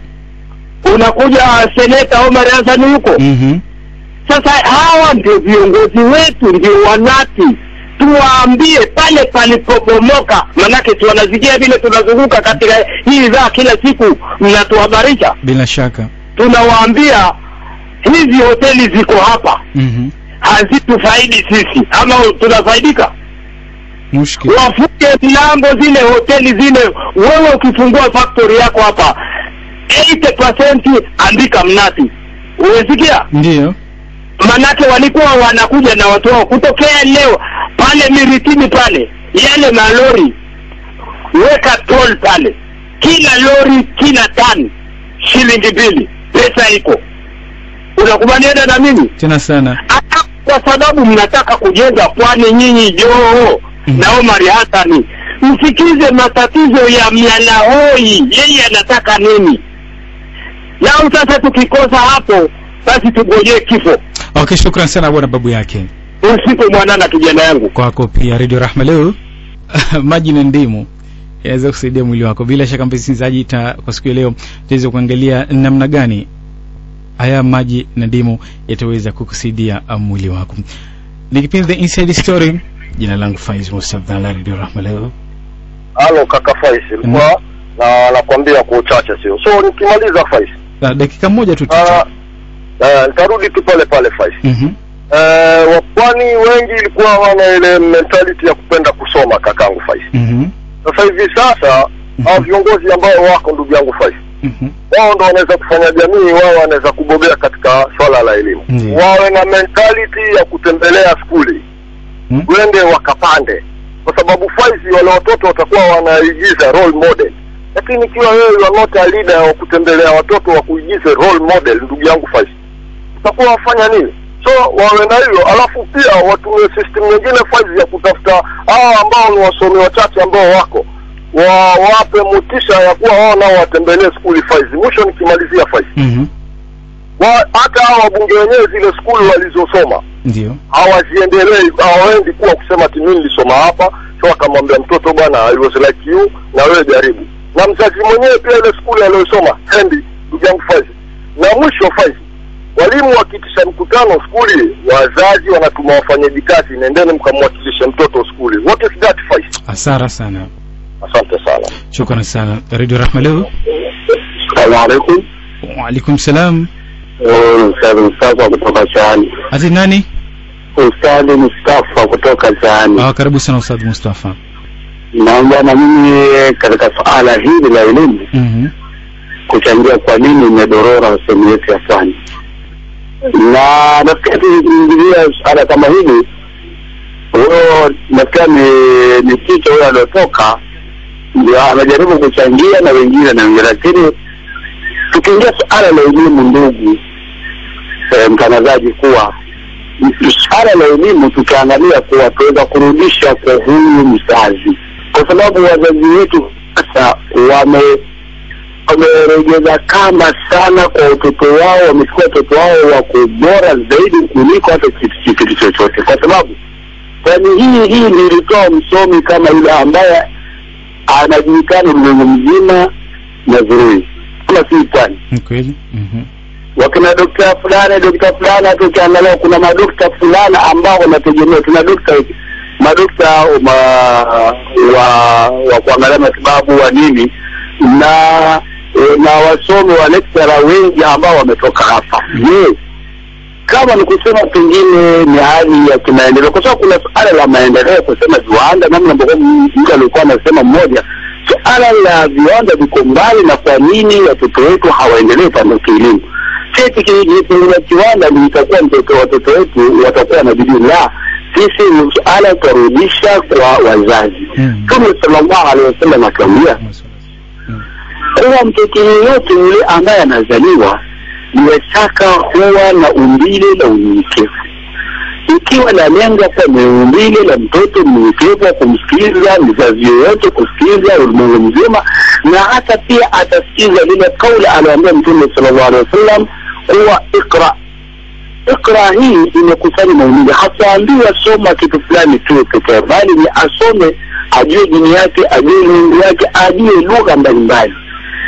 Unakuja Seneta Omar Hassan yuko. Sasa hawa ndio viongozi wetu, ndio wanati. Tuwaambie pale palipobomoka, manake tunazikia vile tunazunguka katika hii idhaa kila siku mnatuhabarisha. Bila shaka. Tunawaambia hizi hoteli ziko hapa. Hazitufaidi sisi ama tunafaidika? Mushkil. Wafunge milango zile hoteli zile. Wewe ukifungua factory yako hapa 80% andika Mnati. Unasikia? Ndio. Manake walikuwa wanakuja na watu wao kutokea leo pale Miritini pale, yale malori weka toll pale, kila lori kila tani shilingi 2, pesa iko. Unakubaliana na mimi? Tena sana. Kwa sababu mnataka kujenga Pwani nyinyi Joho na Omar Hassan, msikize matatizo ya Mlanahoi, yeye anataka nini? Na sasa tukikosa hapo basi tugojee kifo. Okay, shukrani sana bwana babu yake. Usiku mwanana kijana yangu. Kwako pia Radio Rahma leo. Maji na ndimu yaweza kusaidia mwili wako. Bila shaka mpenzi kwa siku ya leo tuweze kuangalia namna gani haya maji na ndimu yataweza kukusaidia mwili wako. Ni kipindi The Inside Story. Jina langu Faiz Mustafa na Radio Rahma leo. Halo kaka Faiz, ilikuwa na nakwambia kwa uchache sio. So nikimaliza Faiz. Dakika moja tu. Nitarudi tu pale Faiz. Wapwani wengi ilikuwa wana ile mentality ya kupenda kusoma kakangu Faiz. Sasa hivi sasa hao viongozi ambao wako ndugu yangu Faiz. Wao ndio wanaweza kufanya jamii, wao wanaweza kubobea katika swala la elimu. Wawe na mentality ya kutembelea skuli. Wende wakapande. Kwa sababu Faiz wale watoto watakuwa wanaigiza role model. Lakini ikiwa wewe you are not a leader wa kutembelea watoto wa kuigiza role model, ndugu yangu Faiz, utakuwa wafanya nini? So wawe na hilo, alafu pia watumie system nyingine Faiz ya kutafuta ambao ni wasomi wachache ambao wako wape motisha ya kuwa wao nao watembelee skuli Faiz. Mwisho nikimalizia Faiz. Hata hao wabunge wenyewe zile skuli walizosoma ndio hawaziendelei, hawaendi kuwa kusema ati mimi nilisoma hapa, so akamwambia mtoto bwana I was like you na wewe jaribu. Na mzazi mwenyewe pia ile skuli aliyosoma hendi, ndugu yangu Faiz. Na mwisho Faiz, walimu wakitisha mkutano skuli, wazazi wanatuma wafanyaji kazi, nendeni mkamwakilishe mtoto skuli. What is that Faiz? Asara sana. Asante sana. Shukrani sana. Radio Rahma leo. Assalamu alaykum. Wa alaykum salam. Ustadh Mustafa kutoka Shani. Ati nani? Ustadh Mustafa kutoka Shani. Karibu sana Ustadh Mustafa. Naomba na mimi katika swala hili la elimu kuchangia kwa nini imedorora sehemu yetu ya Pwani. Na nafikiri tukiingilia swala kama hili, nafikiri ni kitu huyo aliotoka ndio anajaribu kuchangia na wengine, lakini tukiingia swala la elimu ndugu mtangazaji, kuwa swala la elimu tukiangalia kuwa tuweza kurudisha kwa huyu mzazi, kwa sababu wazazi wetu sasa wameregeza kamba sana kwa watoto wao, wamechukua watoto wao wako bora zaidi kuliko hata kitu chochote, kwa sababu kwani hii nilitoa msomi kama yule ambaye anajulikana ulimwengu mzima na zuri kama si Pwani. Kweli. Wakina dokta fulani tukiangalia kuna madokta fulani ambao wanategemea, tuna madokta wa kuangalia matibabu wa nini na wasomi wa lecturer wengi ambao wametoka hapa. Kama ni kusema pengine ni hali ya kimaendeleo, kwa sababu kuna suala la maendeleo kusema viwanda, namna ambavyo mtu alikuwa anasema mmoja, suala la viwanda viko mbali na kwa nini watoto wetu hawaendelee pande ya elimu. Sisi kijifunza kiwanda nitakuwa watoto wetu watakuwa na bidii, la sisi suala kurudisha kwa wazazi. Kama sallallahu alaihi wasallam akamwambia kwa mtoto yote yule ambaye anazaliwa bila shaka huwa na umbile la unyenyekevu. Ikiwa na lengo kwa umbile la mtoto mnyenyekevu kumsikiliza mzazi yote, kusikiliza ulimwengu mzima, na hata pia atasikiza lile kauli aliyoambia Mtume sallallahu alaihi wasallam huwa ikra hii imekusanya maumivu. Hakuambiwa soma kitu fulani tu pekee, bali ni asome, ajue dini yake, ajue Mungu yake, ajue lugha mbalimbali.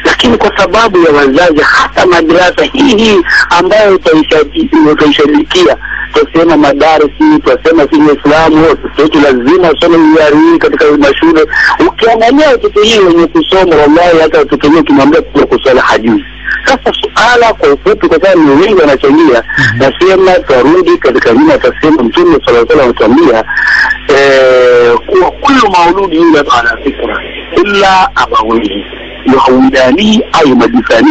Lakini kwa sababu ya wazazi, hata madrasa hii ambayo utaishirikia, tusema madarisi, tusema si Uislamu, watoto lazima wasome yari katika mashule. Ukiangalia watoto hii wenye kusoma, wallahi hata watoto wengi kimwambia kusala hajui. Sasa suala kwa ufupi, kwa sababu ni wengi wanachangia, nasema tarudi katika nini atasema Mtume sallallahu alaihi wasallam kwa kullu mauludi yule bana fikra illa abawahi yuhawidani au majifani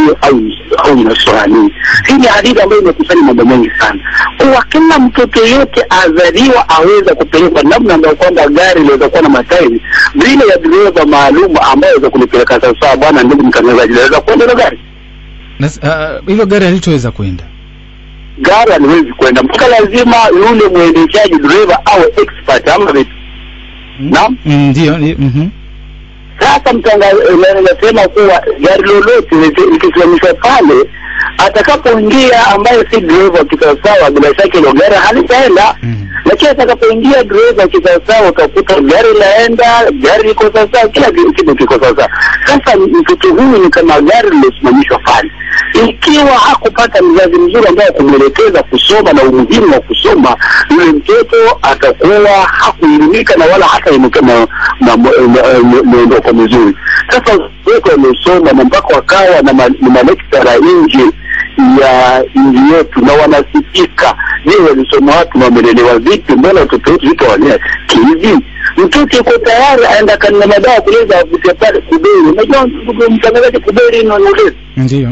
au nasrani. Hii ni hadithi ambayo imekusanya mambo mengi sana. Kwa kila mtoto yote azaliwa aweza kupelekwa namna ambayo kwamba gari linaweza kuwa na matairi bila ya dereva maalum ambaye anaweza kulipeleka sawa. Bwana ndugu mtangazaji, anaweza kwenda na gari hilo gari halitoweza kwenda. Gari haliwezi kwenda mpaka lazima yule mwendeshaji driver au expert ama vipi. Naam, ndio. Sasa nasema kuwa gari lolote likisimamishwa pale, atakapoingia ambaye si driver kisawasawa, bila shaka ile gari halitaenda. Lakini atakapoingia driver kisawasawa, utakuta gari laenda, gari liko sawasawa, kila kitu kiko sawasawa. Sasa mtoto huyu ni kama gari lilosimamishwa pale. Ikiwa hakupata mzazi mzuri ambaye kumwelekeza kusoma na umuhimu wa kusoma, yule mtoto atakuwa hakuelimika na wala hata imekana mwendoko mzuri. Sasa weko wamesoma na mpaka wakawa na malektora nje ya nchi yetu na wanasikika. Je, walisoma watu na wamelelewa vipi? Mbona watoto wetu vipo walea kihivi? Mtoto yuko tayari aenda kanina madawa kuleza avutia pale kuberi. Unajua mtangazaji kuberi inanuliza? Ndio.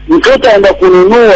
Mtoto aenda kununua,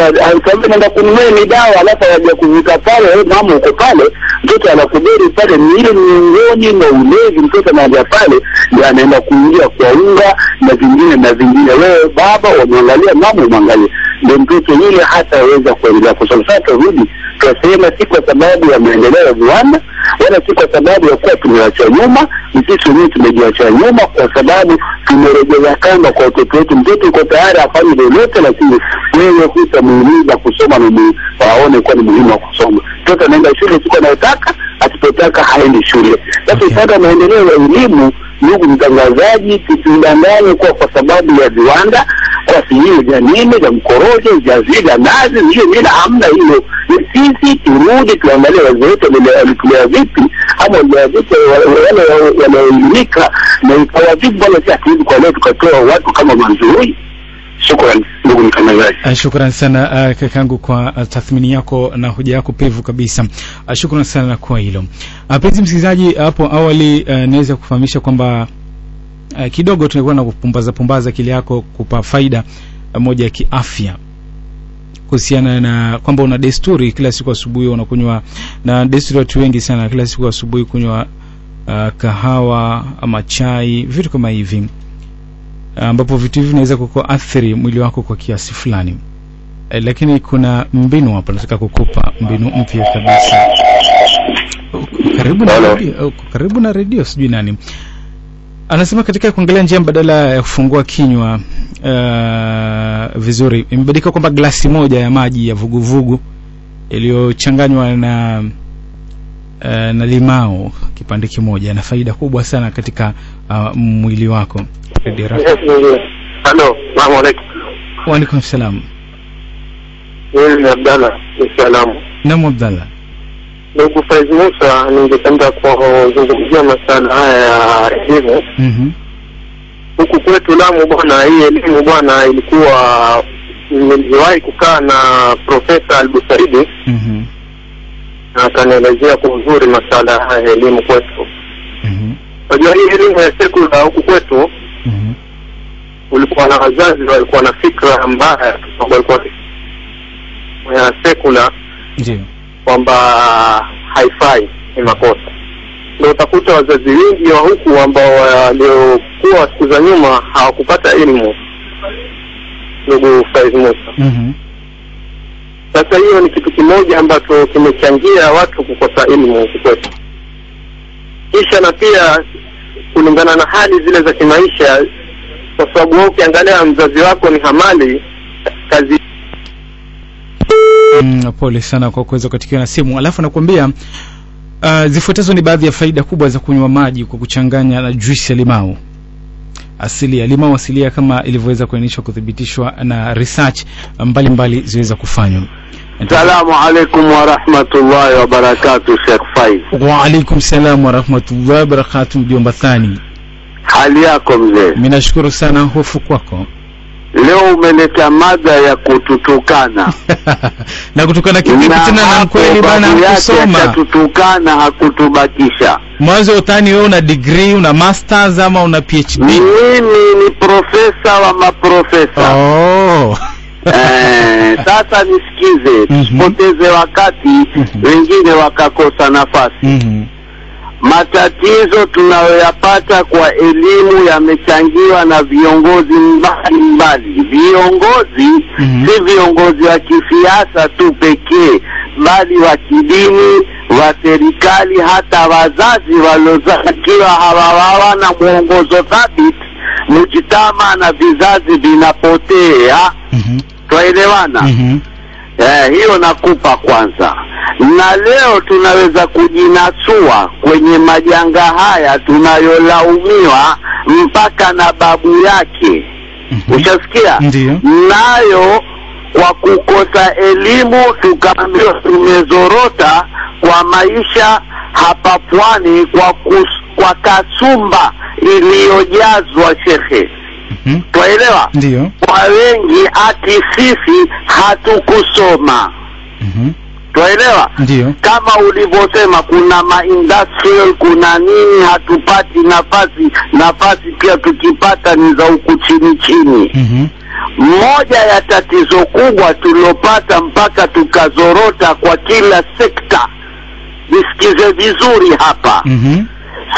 anaenda kununua ni dawa, alafu anaja kuvuta pale, mama uko pale, mtoto anakuberi pale, ni ile miongoni na ulezi. Mtoto anaja pale, ndio anaenda kuingia kwa unga na vingine. Wewe baba unaangalia, mama unaangalia, ndio mtoto yule hataweza kuendelea kusoma. Sasa turudi tunasema si kwa sababu ya maendeleo ya viwanda, wala si kwa sababu ya kuwa tumeacha nyuma. Sisi wenyewe tumejiacha nyuma kwa sababu tumerejea kamba kwa watoto wetu. Mtoto yuko tayari afanye lolote, lakini wewe hutamuhimiza kusoma na waone kwa ni muhimu wa kusoma. Mtoto anaenda shule siku anayotaka, asipotaka haendi shule. Sasa upande maendeleo ya elimu, ndugu mtangazaji, tusidanganye kwa sababu ya viwanda, kwa hiyo janini ya mkorojo ya zile nazi hiyo bila hamna hiyo. Sisi turudi tuangalie wazee wetu walikuwa vipi, ama wale vipi wanaelimika na ikawa vipi, wala si atizi kwa leo tukatoa watu kama Manzuri. Shukrani ndugu mtangazaji. Shukrani sana kakangu kwa tathmini yako na hoja yako pevu kabisa. Shukrani sana kwa hilo. Mpenzi msikilizaji, hapo awali naweza kufahamisha kwamba kidogo tunakuwa na kupumbaza akili yako kupa faida moja ya kiafya kuhusiana na kwamba una desturi kila siku asubuhi unakunywa, na desturi watu wengi sana kila siku asubuhi kunywa kahawa ama chai, vitu kama hivi, ambapo vitu hivi vinaweza kukuathiri mwili wako kwa kiasi fulani. Lakini kuna mbinu hapa nataka kukupa, mbinu mpya kabisa. Karibu na radio sijui nani. Anasema katika kuangalia njia mbadala ya kufungua kinywa vizuri, imebadilika kwamba glasi moja ya maji ya vuguvugu iliyochanganywa na limao kipande kimoja na faida kubwa sana katika mwili wako. Hello, salamu alaykum. Wa alaykum salam. Ni Abdalla, salamu. Naam Abdalla. Ndugu Faiz Musa, ningependa kuzungumzia masuala haya ya elimu. Huku kwetu Lamu bwana, hii elimu bwana ilikuwa, niliwahi kukaa na Profesa Al-Busaidi. Na akanielezea kwa uzuri masuala haya ya elimu kwetu. Unajua hii elimu ya sekula huku kwetu, ulikuwa na wazazi walikuwa na fikra mbaya, walikuwa ya sekula. Ndio. Kwamba haifai, ni makosa. Ndio utakuta wazazi wengi wa huku ambao waliokuwa siku za nyuma hawakupata elimu. Ndugu Faiz Musa. Sasa hiyo ni kitu kimoja ambacho kimechangia watu kukosa elimu huku kwetu. Kisha na pia kulingana na hali zile za kimaisha, kwa sababu ukiangalia mzazi wako ni hamali kazi. Pole sana kwa kuweza kutikiwa na simu. Alafu nakwambia zifuatazo ni baadhi ya faida kubwa za kunywa maji kwa kuchanganya na juisi ya limau asilia. Limau asilia kama ilivyoweza kuainishwa, kuthibitishwa na research mbalimbali ziweza kufanywa. Salamu alaykum wa rahmatullahi wa barakatuh Sheikh Faiz. Wa alaykum salam wa rahmatullahi wa barakatuh mjomba Thani. Hali yako mzee? Mimi nashukuru sana, hofu kwako. Leo umeleta mada ya kututukana. Na kutukana kivipi tena na kweli bana kusoma? Kututukana hakutubakisha. Mwanzo utani wewe una degree, una masters ama una PhD? Mimi ni profesa wa maprofesa. Sasa nisikize, sipoteze wakati wengine wakakosa nafasi. Matatizo tunayoyapata kwa elimu yamechangiwa na viongozi mbalimbali. Viongozi si viongozi wa kisiasa tu pekee, bali wa kidini, wa serikali, hata wazazi waliozakiwa hawana mwongozo thabiti. Mjitama na vizazi vinapotea. Tuelewana? Hiyo nakupa kwanza. Na leo tunaweza kujinasua kwenye majanga haya tunayolaumiwa mpaka na babu yake. Ushasikia? Nayo kwa kukosa elimu tukaambiwa tumezorota kwa maisha hapa pwani kwa kasumba iliyojazwa shekhe. Tuelewa? Ndio. Kwa wengi ati sisi hatukusoma. Tuelewa? Ndio. Kama ulivyosema kuna industrial, kuna nini, hatupati nafasi pia tukipata ni za huku chini. Moja ya tatizo kubwa tulopata mpaka tukazorota kwa kila sekta, nisikize vizuri hapa,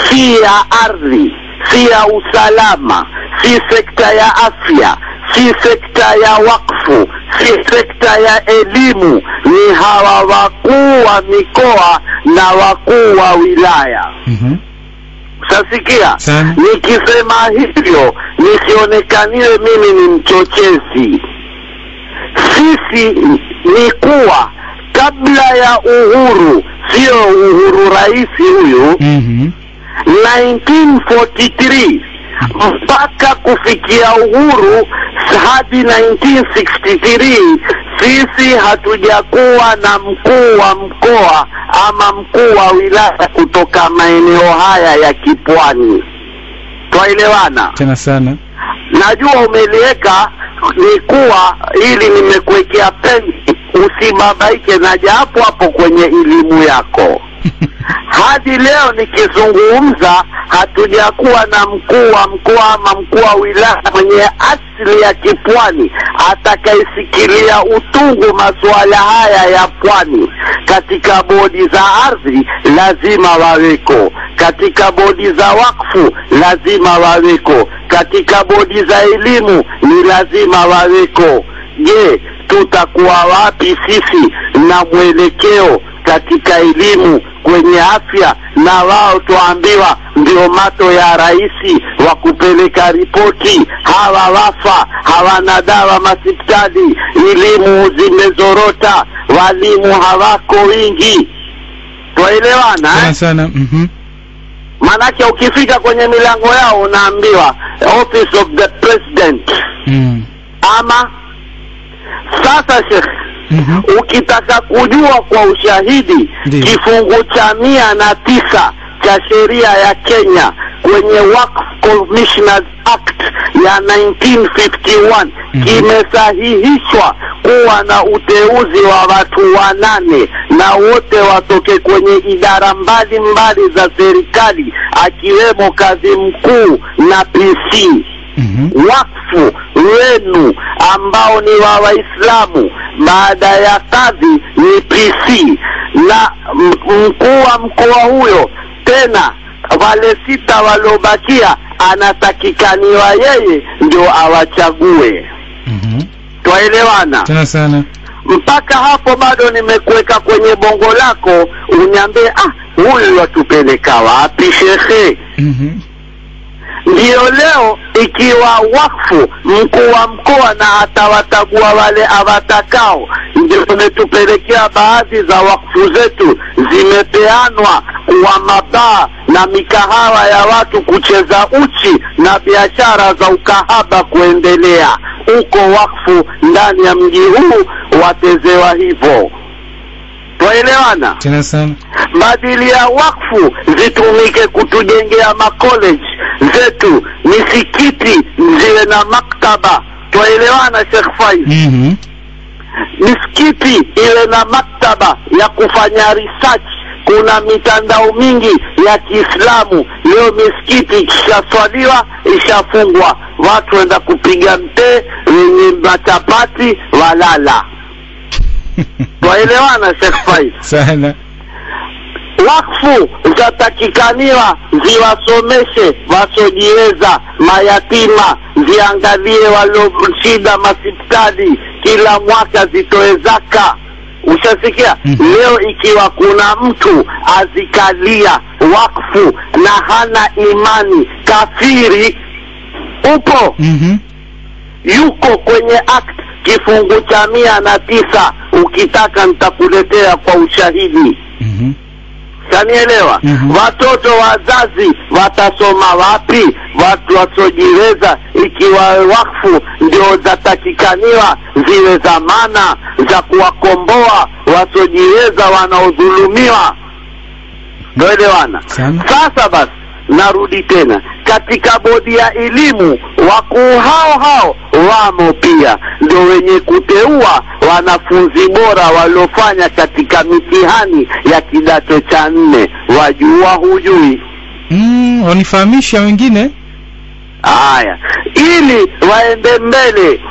si ya ardhi, si ya usalama, si sekta ya afya, si sekta ya wakfu, si sekta ya elimu, ni hawa wakuu wa mikoa na wakuu wa wilaya. Sasikia? Nikisema hivyo nisionekaniwe mimi ni mchochezi. Sisi ni kuwa kabla ya uhuru, sio uhuru raisi huyu, 1943 mpaka kufikia uhuru hadi 1963 sisi hatujakuwa na mkuu wa mkoa ama mkuu wa wilaya kutoka maeneo haya ya kipwani. Tuelewana? Tena sana. Najua umeliweka ni kuwa ili nimekuwekea peni usibabaike na japo hapo kwenye elimu yako. Hadi leo nikizungumza hatujakuwa na mkuu wa mkoa ama mkuu wa wilaya mwenye asili ya kipwani atakayesikilia utungu masuala haya ya pwani. Katika bodi za ardhi lazima waweko, katika bodi za wakfu lazima waweko, katika bodi za elimu ni lazima waweko. Je, tutakuwa wapi sisi na mwelekeo katika elimu, kwenye afya, na wao tuambiwa ndio mato ya raisi wa kupeleka ripoti. Hawa wafa, hawana dawa hospitali, elimu zimezorota, walimu hawako wingi. Tuelewana sana. Manake ukifika kwenye milango yao unaambiwa office of the president. Ama sasa Sheikh, ukitaka kujua kwa ushahidi kifungu cha 109 cha sheria ya Kenya kwenye Waqf Commissioners Act ya 1951 kimesahihishwa kuwa na uteuzi wa watu 8 na wote watoke kwenye idara mbalimbali za serikali akiwemo kazi mkuu na PC. Wakfu wenu ambao ni wa Waislamu baada ya kadhi ni PC, na mkuu wa mkoa huyo tena wale 6 waliobakia anatakikaniwa yeye ndio awachague. Tuelewana tena sana. Mpaka hapo bado nimekuweka kwenye bongo lako uniambie huyu watupeleka wapi shekhe? Ndio leo ikiwa wakfu mkuu wa mkoa na atawatagua wale awatakao, ndio tumetupelekea baadhi za wakfu zetu zimepeanwa kwa mabaa na mikahawa ya watu kucheza uchi na biashara za ukahaba kuendelea. Uko wakfu ndani ya mji huu watezewa hivyo. Tuelewana tena sana. Badili ya wakfu zitumike kutujengea makoleji zetu, misikiti ziwe na maktaba. Tuelewana Sheikh Faiz? Misikiti iwe na maktaba ya kufanya research. Kuna mitandao mingi ya Kiislamu leo misikiti ishaswaliwa ishafungwa, watu wenda kupiga mte wenye matapati walala. Tuelewana Sheikh Faiz? Sana. Wakfu zatakikaniwa ziwasomeshe wasojiweza, mayatima, ziangalie walioshida hospitali, kila mwaka zitoe zaka. Ushasikia? Leo ikiwa kuna mtu azikalia wakfu na hana imani, kafiri, upo yuko kwenye act kifungu cha 109. Ukitaka nitakuletea kwa ushahidi. Sanielewa? Watoto wazazi watasoma wapi? Watu wasojiweza ikiwa wakfu ndio zatakikaniwa ziwe zamana za kuwakomboa wasojiweza wanaodhulumiwa. Doelewana? Sasa basi narudi tena katika bodi ya elimu, wakuu hao wamo pia ndio wenye kuteua wanafunzi bora waliofanya katika mitihani ya kidato cha 4. Wajua hujui? Wanifahamisha wengine haya ili waende mbele.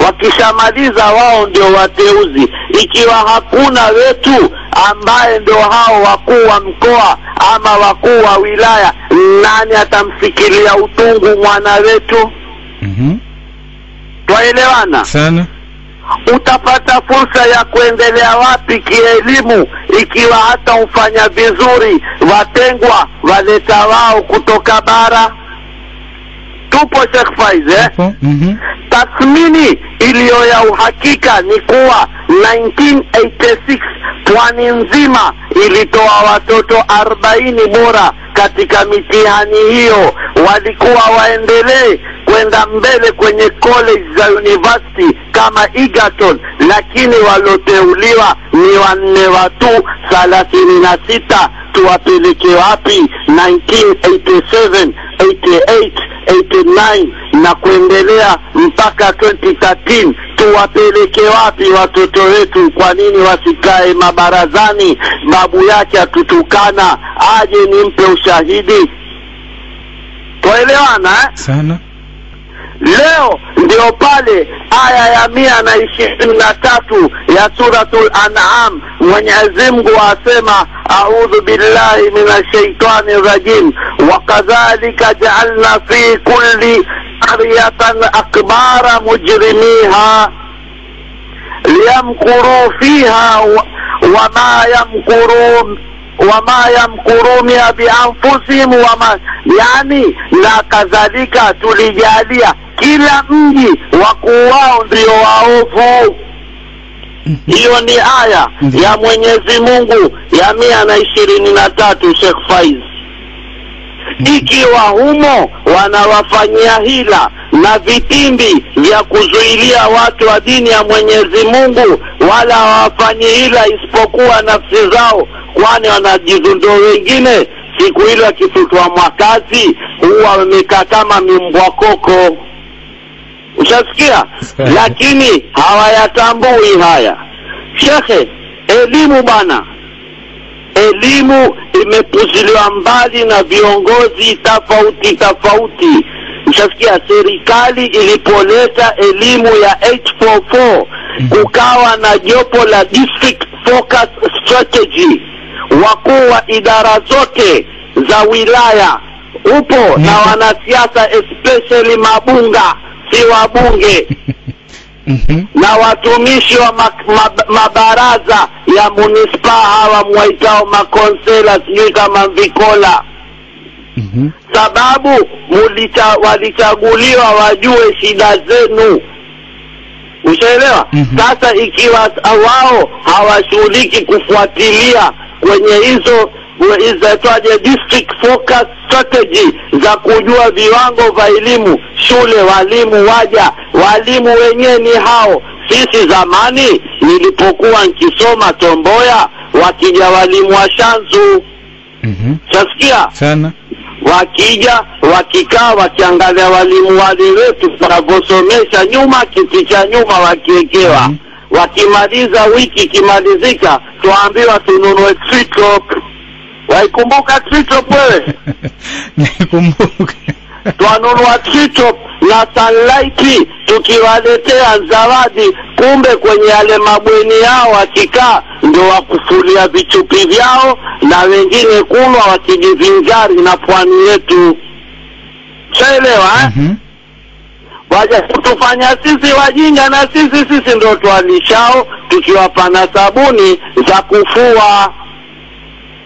Wakishamaliza wao ndio wateuzi. Ikiwa hakuna wetu ambaye ndio hao wakuu wa mkoa ama wakuu wa wilaya, nani atamfikiria utungu mwana wetu? Tuelewana sana. Utapata fursa ya kuendelea wapi kielimu ikiwa hata ufanya vizuri watengwa waleta wao kutoka bara? Tupo Sheikh Faiz Tathmini iliyo ya uhakika ni kuwa 1986 Pwani nzima ilitoa watoto 40 bora katika mitihani hiyo. Walikuwa waendelee kwenda mbele kwenye college za university kama Egerton, lakini waloteuliwa ni 4 watu 36. Tuwapeleke wapi? 1987, 88, 89 na kuendelea mpaka 2013. Tuwapeleke wapi watoto wetu? Kwa nini wasikae mabarazani? Babu yake atutukana, aje nimpe ushahidi. Tuelewana sana. Leo ndio pale aya ya 123 ya suratul An'am, Mwenyezi Mungu asema a'udhu billahi minash shaitani rajim, wa kadhalika ja'alna fi kulli qaryatan akbara mujrimiha liyamkuru fiha wama yamkuruna bianfusihim yani na kadhalika tulijalia kila mji wakuu wao ndio waovu. Hiyo ni aya ya Mwenyezi Mungu ya 123 Sheikh Faiz. Ikiwa humo wanawafanyia hila na vitimbi vya kuzuilia watu wa dini ya Mwenyezi Mungu, wala hawafanyi hila isipokuwa nafsi zao, kwani wanajizundoa wengine siku ile akifutwa mwakazi huwa wamekaa kama mimbwa koko. Ushasikia? Lakini hawayatambui haya. Shekhe, elimu bana, elimu imepuziliwa mbali na viongozi tofauti. Ushasikia? Serikali ilipoleta elimu ya 844 kukawa na jopo la district focus strategy, wakuu wa idara zote za wilaya upo na wanasiasa especially mabunga, si wabunge na watumishi wa mabaraza ya munispa hawa mwaitao makonsela, sijui kama Vikola. Sababu walichaguliwa wajue shida zenu. Ushaelewa? Sasa ikiwa wao hawashughuliki kufuatilia kwenye hizo district focus strategy za kujua viwango vya elimu shule, walimu waja, walimu wenyewe ni hao. Sisi zamani nilipokuwa nikisoma Tomboya, wakija walimu wa Shanzu, chasikia sana, wakija wakikaa wakiangalia walimu wale wetu wanavyosomesha nyuma, kiti cha nyuma wakiekewa. Wakimaliza wiki kimalizika, tuambiwa tununue Tritop. Waikumbuka Tritop wewe? Nikumbuka. Tuanunua Tritop na Sunlight tukiwaletea zawadi, kumbe kwenye yale mabweni yao wakikaa ndio wakufulia vichupi vyao na wengine kunwa wakijivinjari na pwani yetu. Shaelewa waja kutufanya sisi wajinga, na sisi ndio tualishao tukiwapa na sabuni za kufua.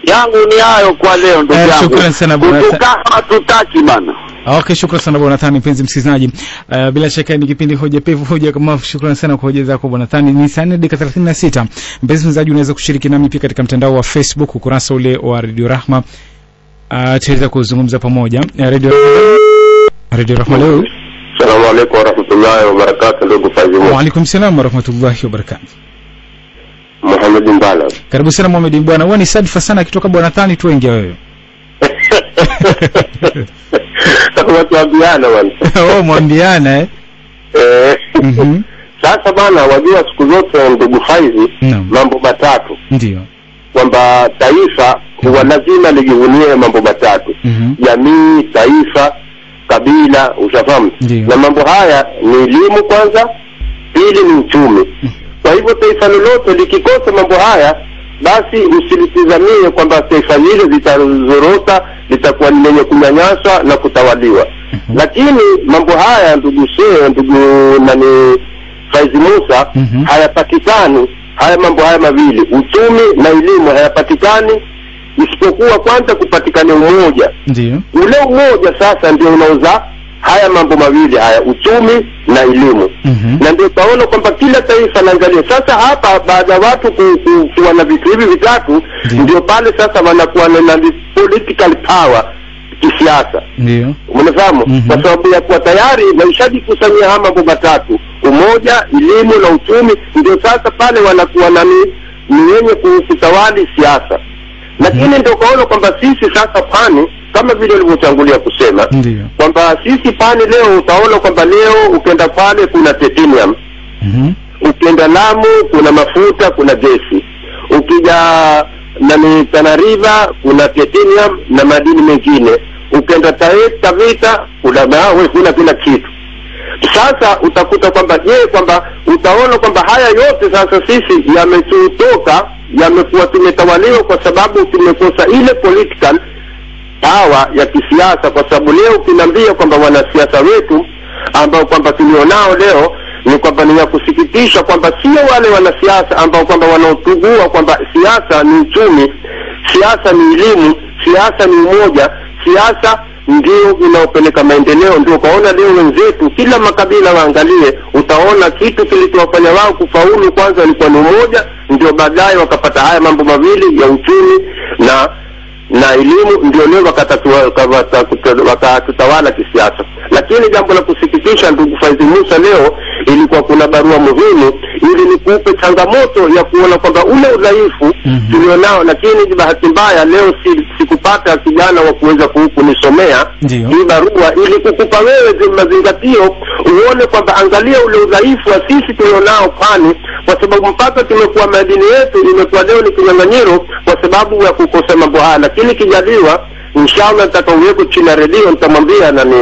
Yangu ni hayo kwa leo ndugu yangu. Shukrani sana bwana. Tutaki bana. Okay, shukrani sana bwana Thani, mpenzi msikilizaji. Bila shaka ni kipindi hoja pevu hoja kama. Shukrani sana kwa hoja zako bwana Thani. Ni saa 4:36. Mpenzi msikilizaji, unaweza kushiriki nami pia katika mtandao wa Facebook, ukurasa ule wa Radio Rahma. Tuweza kuzungumza pamoja. Radio Rahma leo. Assalamu alaykum wa rahmatullahi wa barakatuh ndugu Fazimu. Wa alaykum salaam wa rahmatullahi wa barakatuh. Muhammad Mbala. Karibu sana Muhammad bwana. Wewe ni sadfa sana kitoka bwana Thani, tuingia wewe. Sasa tuambiana bwana. Mwambiana Sasa bana, wajua siku zote ndugu Faizi, mambo matatu. Ndio. Kwamba taifa huwa lazima lijivunie mambo matatu. Jamii, taifa, kabila, ushafahamu. Na mambo haya ni elimu kwanza, pili ni uchumi. Kwa hivyo taifa lolote likikosa mambo haya, basi usilitizamie kwamba taifa hilo litazorota, litakuwa ni lenye kunyanyaswa na kutawaliwa. Lakini mambo haya ndugu nani Faizi Musa, hayapatikani. Haya mambo haya mawili, uchumi na elimu, hayapatikani isipokuwa kwanza kupatikana umoja. Ndio. Ule umoja sasa ndio unauza haya mambo mawili haya, uchumi na elimu. Na ndio taona kwamba kila taifa laangalia. Sasa hapa baada watu kuwa na vitu hivi vitatu, ndio pale sasa wanakuwa na political power kisiasa. Ndio. Umefahamu? Kwa sababu ya kuwa tayari waishajikusanyia haya mambo matatu, umoja, elimu na uchumi, ndio sasa pale wanakuwa ni wenye kutawali siasa. Lakini ndio kaona kwamba sisi sasa pani, kama vile ulivyotangulia kusema, kwamba sisi pani leo utaona kwamba leo ukienda pale kuna titanium, ukienda Lamu kuna mafuta, kuna gesi, ukija Tana River kuna titanium na madini mengine, ukienda Taveta kuna kila kitu. Sasa utakuta kwamba kwamba utaona kwamba haya yote sasa sisi yametutoka, yamekuwa tumetawaliwa kwa sababu tumekosa ile political power ya kisiasa. Kwa sababu leo ukiniambia kwamba wanasiasa wetu ambao kwamba tulionao leo ni kwamba ni ya kusikitisha kwamba sio wale wanasiasa ambao kwamba wanaotugua kwamba siasa ni uchumi, siasa ni elimu, siasa ni umoja, siasa ndio inaopeleka maendeleo. Ndio kaona leo wenzetu kila makabila waangalie, utaona kitu kilichowafanya wao kufaulu kwanza walikuwa ni umoja, ndio baadaye wakapata haya mambo mawili ya uchumi na elimu, ndio leo wakatutawala kisiasa. Lakini jambo la kusikitisha ndugu Faizi Musa, leo ilikuwa kuna barua muhimu ili nikupe changamoto ya kuona kwamba ule udhaifu tulionao, lakini bahati mbaya leo sikupata kijana wa kuweza kunisomea hii barua ili kukupa wewe mazingatio, uone kwamba angalia ule udhaifu wa sisi tulionao Pwani, kwa sababu mpaka tumekuwa madini yetu imekuwa leo ni kinyang'anyiro kwa sababu ya kukosa mambo haya. Lakini kijaliwa inshallah nitakaweko chini ya redio nitamwambia nani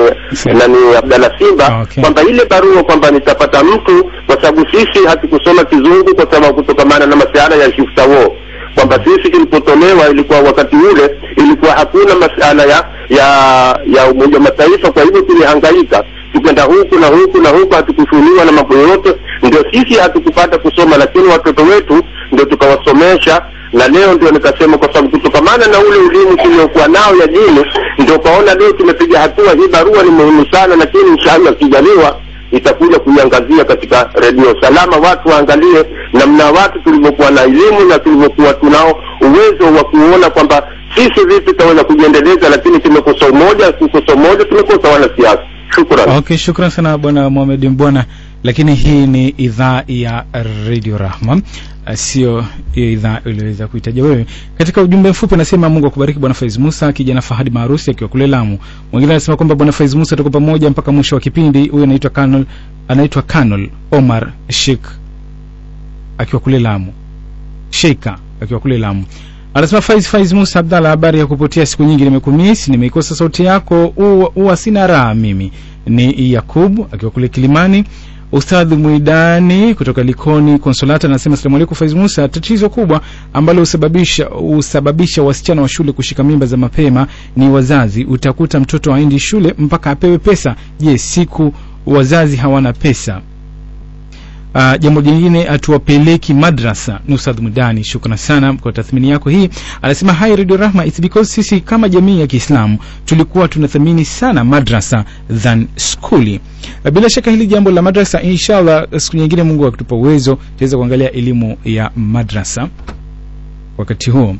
Abdalla Simba kwamba ile barua kwamba nitapata mtu, kwa sababu sisi hatukusoma Kizungu kwa sababu kutokamana na masuala ya shiftawo, kwamba sisi tulipotolewa ilikuwa wakati ule ilikuwa hakuna masuala ya Umoja wa Mataifa, kwa hivyo tulihangaika tukenda huku na huku na huku, hatukushuniwa na mambo yote, ndio sisi hatukupata kusoma, lakini watoto wetu ndio tukawasomesha. Na leo ndio nikasema kwa sababu kutokamana na ule elimu tuliokuwa nao ya dini, ndio kaona leo tumepiga hatua. Hii barua ni muhimu sana, lakini inshallah kijaliwa itakuja kuiangazia katika redio Salama, watu waangalie namna watu tulivyokuwa na elimu na tulivyokuwa tunao uwezo wa kuona kwamba sisi vipi tutaweza kujiendeleza, lakini tumekosa umoja, tumekosa wanasiasa. Shukrani. Okay, shukrani sana bwana Mohamed Mbwana. Lakini hii ni idhaa ya Radio Rahma, sio idhaa iliyoweza kuitaja wewe. Katika ujumbe mfupi nasema Mungu akubariki bwana Faiz Musa, kijana Fahadi Marusi akiwa kule Lamu. Mwingine anasema kwamba bwana Faiz Musa tuko pamoja mpaka mwisho wa kipindi. Huyu anaitwa Colonel Omar Sheikh akiwa kule Lamu. Sheika akiwa kule Lamu. Anasema Faiz Musa Abdalla, habari ya kupotea siku nyingi, nimekumisi, nimeikosa sauti yako, huwa sina raha mimi. Ni Yakubu akiwa kule Kilimani. Ustadhi Muidani kutoka Likoni Konsolata anasema asalamu alaykum Faiz Musa, tatizo kubwa ambalo usababisha wasichana wa shule kushika mimba za mapema ni wazazi. Utakuta mtoto haendi shule mpaka apewe pesa. Je, siku wazazi hawana pesa? Jambo jingine atuwapeleki madrasa. Ni Ustadhi Muidani, shukrani sana kwa tathmini yako hii. Anasema hi Radio Rahma, it's because sisi kama jamii ya Kiislamu tulikuwa tunathamini sana madrasa than skuli. Bila shaka hili jambo la madrasa inshallah siku nyingine Mungu akitupa uwezo tutaweza kuangalia elimu ya madrasa wakati huo.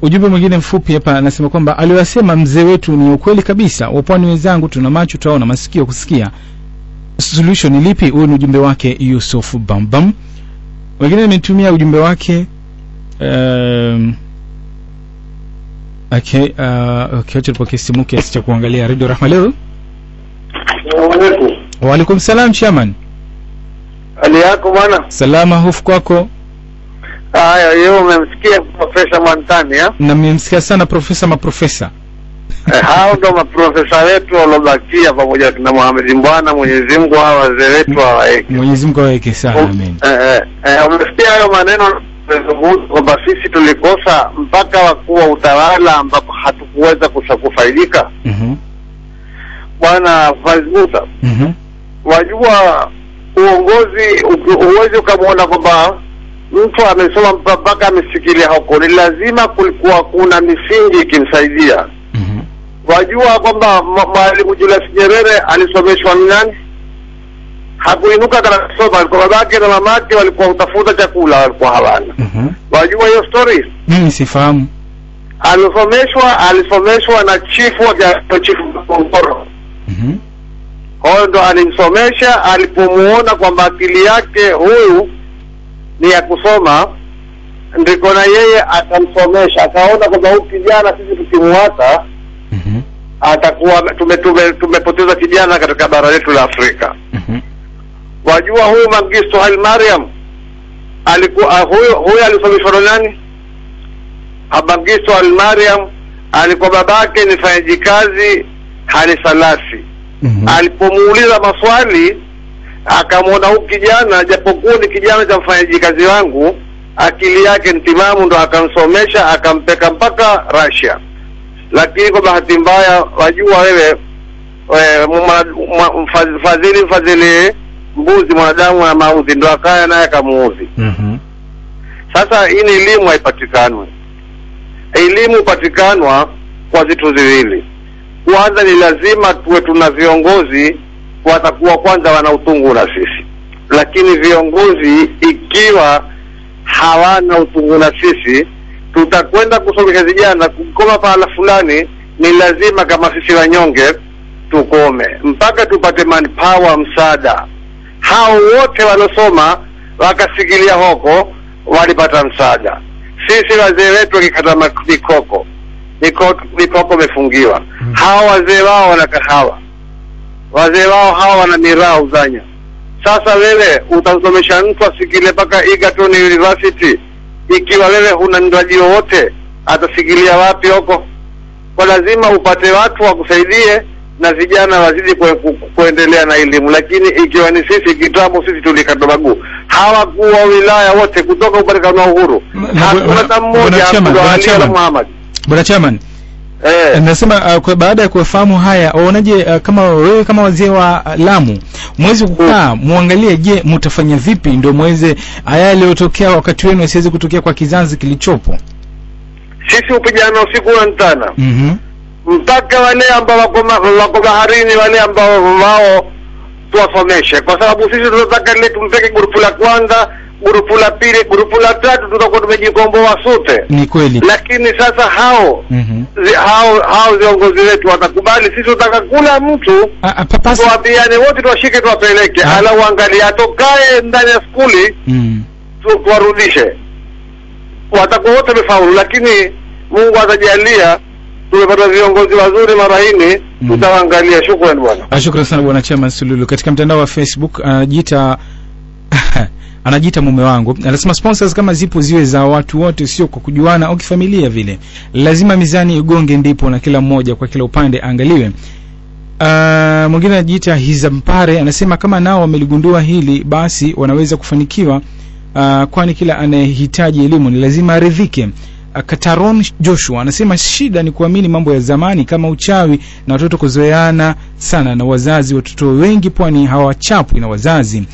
Ujumbe mwingine mfupi hapa anasema kwamba aliyosema mzee wetu ni ukweli kabisa. Wapwani wenzangu, tuna macho tunaona, masikio kusikia. Solution ni lipi? Huo ni ujumbe wake Yusuf Bambam. Wengine wametumia ujumbe wake okay, acha tupokee simu kiasi cha kuangalia Radio Rahma leo. Wa alaikum salam chairman. Hali yako bwana? Salama, hofu kwako? Haya, yeye umemsikia Profesa Mwantani ya? Na mmemsikia sana maprofesa. Hao ndo maprofesa wetu walobakia pamoja na Mohamed Mbwana. Mwenyezi Mungu hawa wazee wetu awaeke. Mwenyezi Mungu awaeke sana, amen. Umesikia hayo maneno kwamba sisi tulikosa mpaka wakuu wa utawala ambapo hatukuweza kufaidika. Bwana Faiz Musa, wajua uongozi uwezi ukamwona kwamba mtu amesoma mpaka amesikilia huko, ni lazima kulikuwa kuna misingi ikimsaidia. Wajua kwamba Mwalimu Julius Nyerere alisomeshwa ni nani? Hakuinuka kana kusoma, alikuwa babake na mamake walikuwa utafuta chakula, walikuwa hawana. Wajua hiyo story? Sifahamu. Alisomeshwa na chifu Ngoro. Huyo ndo alimsomesha. Alipomuona kwamba akili yake huyu ni ya kusoma, ndiko na yeye akamsomesha. Akaona kwamba huyu kijana sisi tukimuacha atakuwa tumepoteza kijana katika bara letu la Afrika. Wajua huyu Mengistu Haile Mariam alikuwa huyu alisomeshwa na nani? Mengistu Haile Mariam alikuwa babake ni mfanyaji kazi Haile Selassie. Alipomuuliza maswali akamwona huyu kijana, japokuwa ni kijana cha mfanyaji kazi wangu, akili yake ntimamu, ndo akamsomesha akampeka mpaka Russia. Lakini kwa bahati mbaya, wajua wewe Fadhili mbuzi mwanadamu na maudhi, ndo akaya naye akamuudhi. Sasa hii ni elimu haipatikanwi. Elimu patikanwa kwa vitu viwili. Kwanza ni lazima tuwe tuna viongozi watakuwa kwanza wana utungu na sisi. Lakini viongozi ikiwa hawana utungu na sisi, tutakwenda kusomesha vijana kukoma pahala fulani. Ni lazima kama sisi wanyonge tukome mpaka tupate manpower, msaada. Hao wote walosoma wakasikilia hoko walipata msaada. Sisi wazee wetu wakikata mikoko mefungiwa. Hao wazee wao wana kahawa, wazee wao hawa wana miraa uzanya. Sasa wewe utamsomesha mtu asikile paka Egerton University, ikiwa wewe huna mradi wote, atasikilia wapi huko? Kwa lazima upate watu wakusaidie na vijana wazidi kuendelea na elimu. Lakini ikiwa ni sisi kitabu, sisi tulikata maguu. Hawakuwa wilaya wote kutoka upatikana uhuru, hakuna mmoja Abdul Muhammad. Bwana Chairman, nasema baada ya kufahamu haya, unaje kama wewe kama wazee wa Lamu mwezi kukaa muangalie, je, mtafanya vipi ndio mweze haya yaliyotokea wakati wenu asiweze kutokea kwa kizazi kilichopo? Sisi upigana usiku na mchana. Mpaka wale ambao wako baharini, wale ambao wao tuwasomeshe, kwa sababu sisi tunataka ile tumpeke grupu la kwanza, grupu la pili, grupu la tatu tutakuwa tumejikomboa sote. Ni kweli. Lakini sasa hao viongozi wetu watakubali sisi tutaka kula mtu tuwapiane wote, tuwashike tuwapeleke, ala uangalie atokae ndani ya skuli tuwarudishe. Watakuwa wote wamefaulu, lakini Mungu atajalia tumepata viongozi wazuri marahini, tutawaangalia. Shukrani bwana. Shukrani sana Bwana Chairman Sululu. Katika mtandao wa Facebook anajiita mume wangu, anasema sponsors kama zipo ziwe za watu wote, sio kwa kujuana au kifamilia vile. Lazima mizani igonge ndipo na kila mmoja kwa kila upande angaliwe. Mwingine anajiita Hizampare, anasema kama nao wameligundua hili basi wanaweza kufanikiwa, kwani kila anayehitaji elimu ni lazima aridhike. Kataron Joshua anasema shida ni kuamini mambo ya zamani kama uchawi na watoto kuzoeana sana na wazazi. Watoto wengi pwani hawachapwi na wazazi.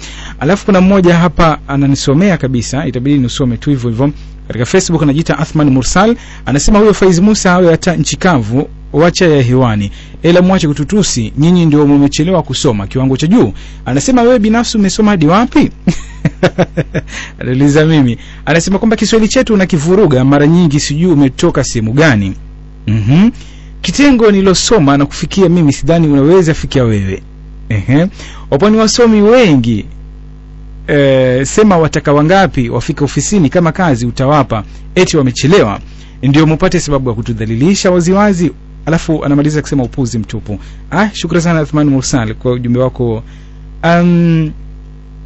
Alafu kuna mmoja hapa ananisomea kabisa, itabidi nisome tu hivyo hivyo. Katika Facebook anajiita Athman Mursal, anasema huyo Faiz Musa hawe hata nchi kavu wacha ya hewani, ila mwache kututusi, nyinyi ndio mmechelewa kusoma kiwango cha juu. Anasema wewe binafsi umesoma hadi wapi? Anauliza mimi. Anasema kwamba Kiswahili chetu unakivuruga mara nyingi, sijui umetoka sehemu gani. Kitengo nilosoma na kufikia mimi sidhani unaweza fikia wewe. Waponi wasomi wengi sema wataka wangapi wafika ofisini kama kazi utawapa, eti wamechelewa ndio mpate sababu ya kutudhalilisha waziwazi. Alafu anamaliza kusema upuzi mtupu. Shukrani sana Athman Mursal kwa ujumbe wako.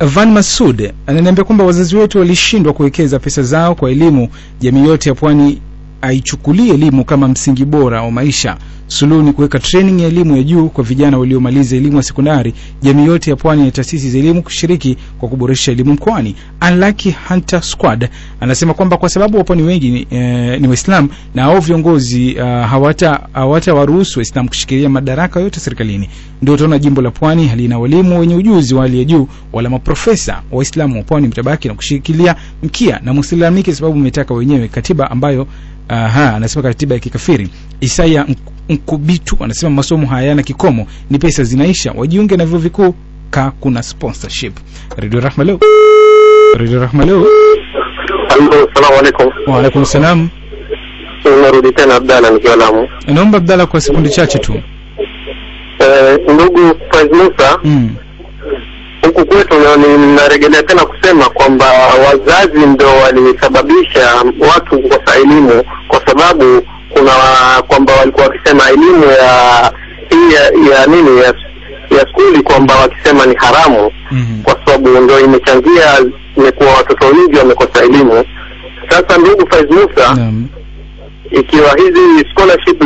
Van Masud ananiambia kwamba wazazi wetu walishindwa kuwekeza pesa zao kwa elimu. Jamii yote ya pwani aichukulie elimu kama msingi bora wa maisha. Suluhu ni kuweka training ya elimu ya juu kwa vijana waliomaliza elimu ya sekondari. Jamii yote ya pwani na taasisi za elimu kushiriki kwa kuboresha elimu mkoani. Unlucky Hunter Squad anasema kwamba kwa sababu wapwani wengi ni Waislamu na hao viongozi hawata waruhusu Waislamu kushikilia madaraka yote serikalini, ndio utaona jimbo la pwani halina walimu wenye ujuzi wa hali ya juu wala maprofesa. Waislamu wa pwani mtabaki na kushikilia mkia na Muislamike sababu umetaka wenyewe katiba ambayo anasema katiba ya kikafiri. Isaya Nkubitu anasema masomo hayana kikomo, ni pesa zinaisha, wajiunge na vyuo vikuu kuna sponsorship. Radio Rahma leo. Assalamu alaykum. Wa alaykum salam. Narudi tena Abdalla nikiwa Lamu. Naomba Abdalla kwa sekunde chache tu. Ndugu Faiz Musa, huku kwetu narejelea tena kusema kwamba wazazi ndio walisababisha watu kukosa elimu, kwa sababu kuna kwamba walikuwa wakisema elimu ya skuli kwamba wakisema ni haramu, kwa sababu ndio imechangia imekuwa watoto wengi wamekosa elimu. Sasa ndugu Faiz Musa, ikiwa hizi scholarship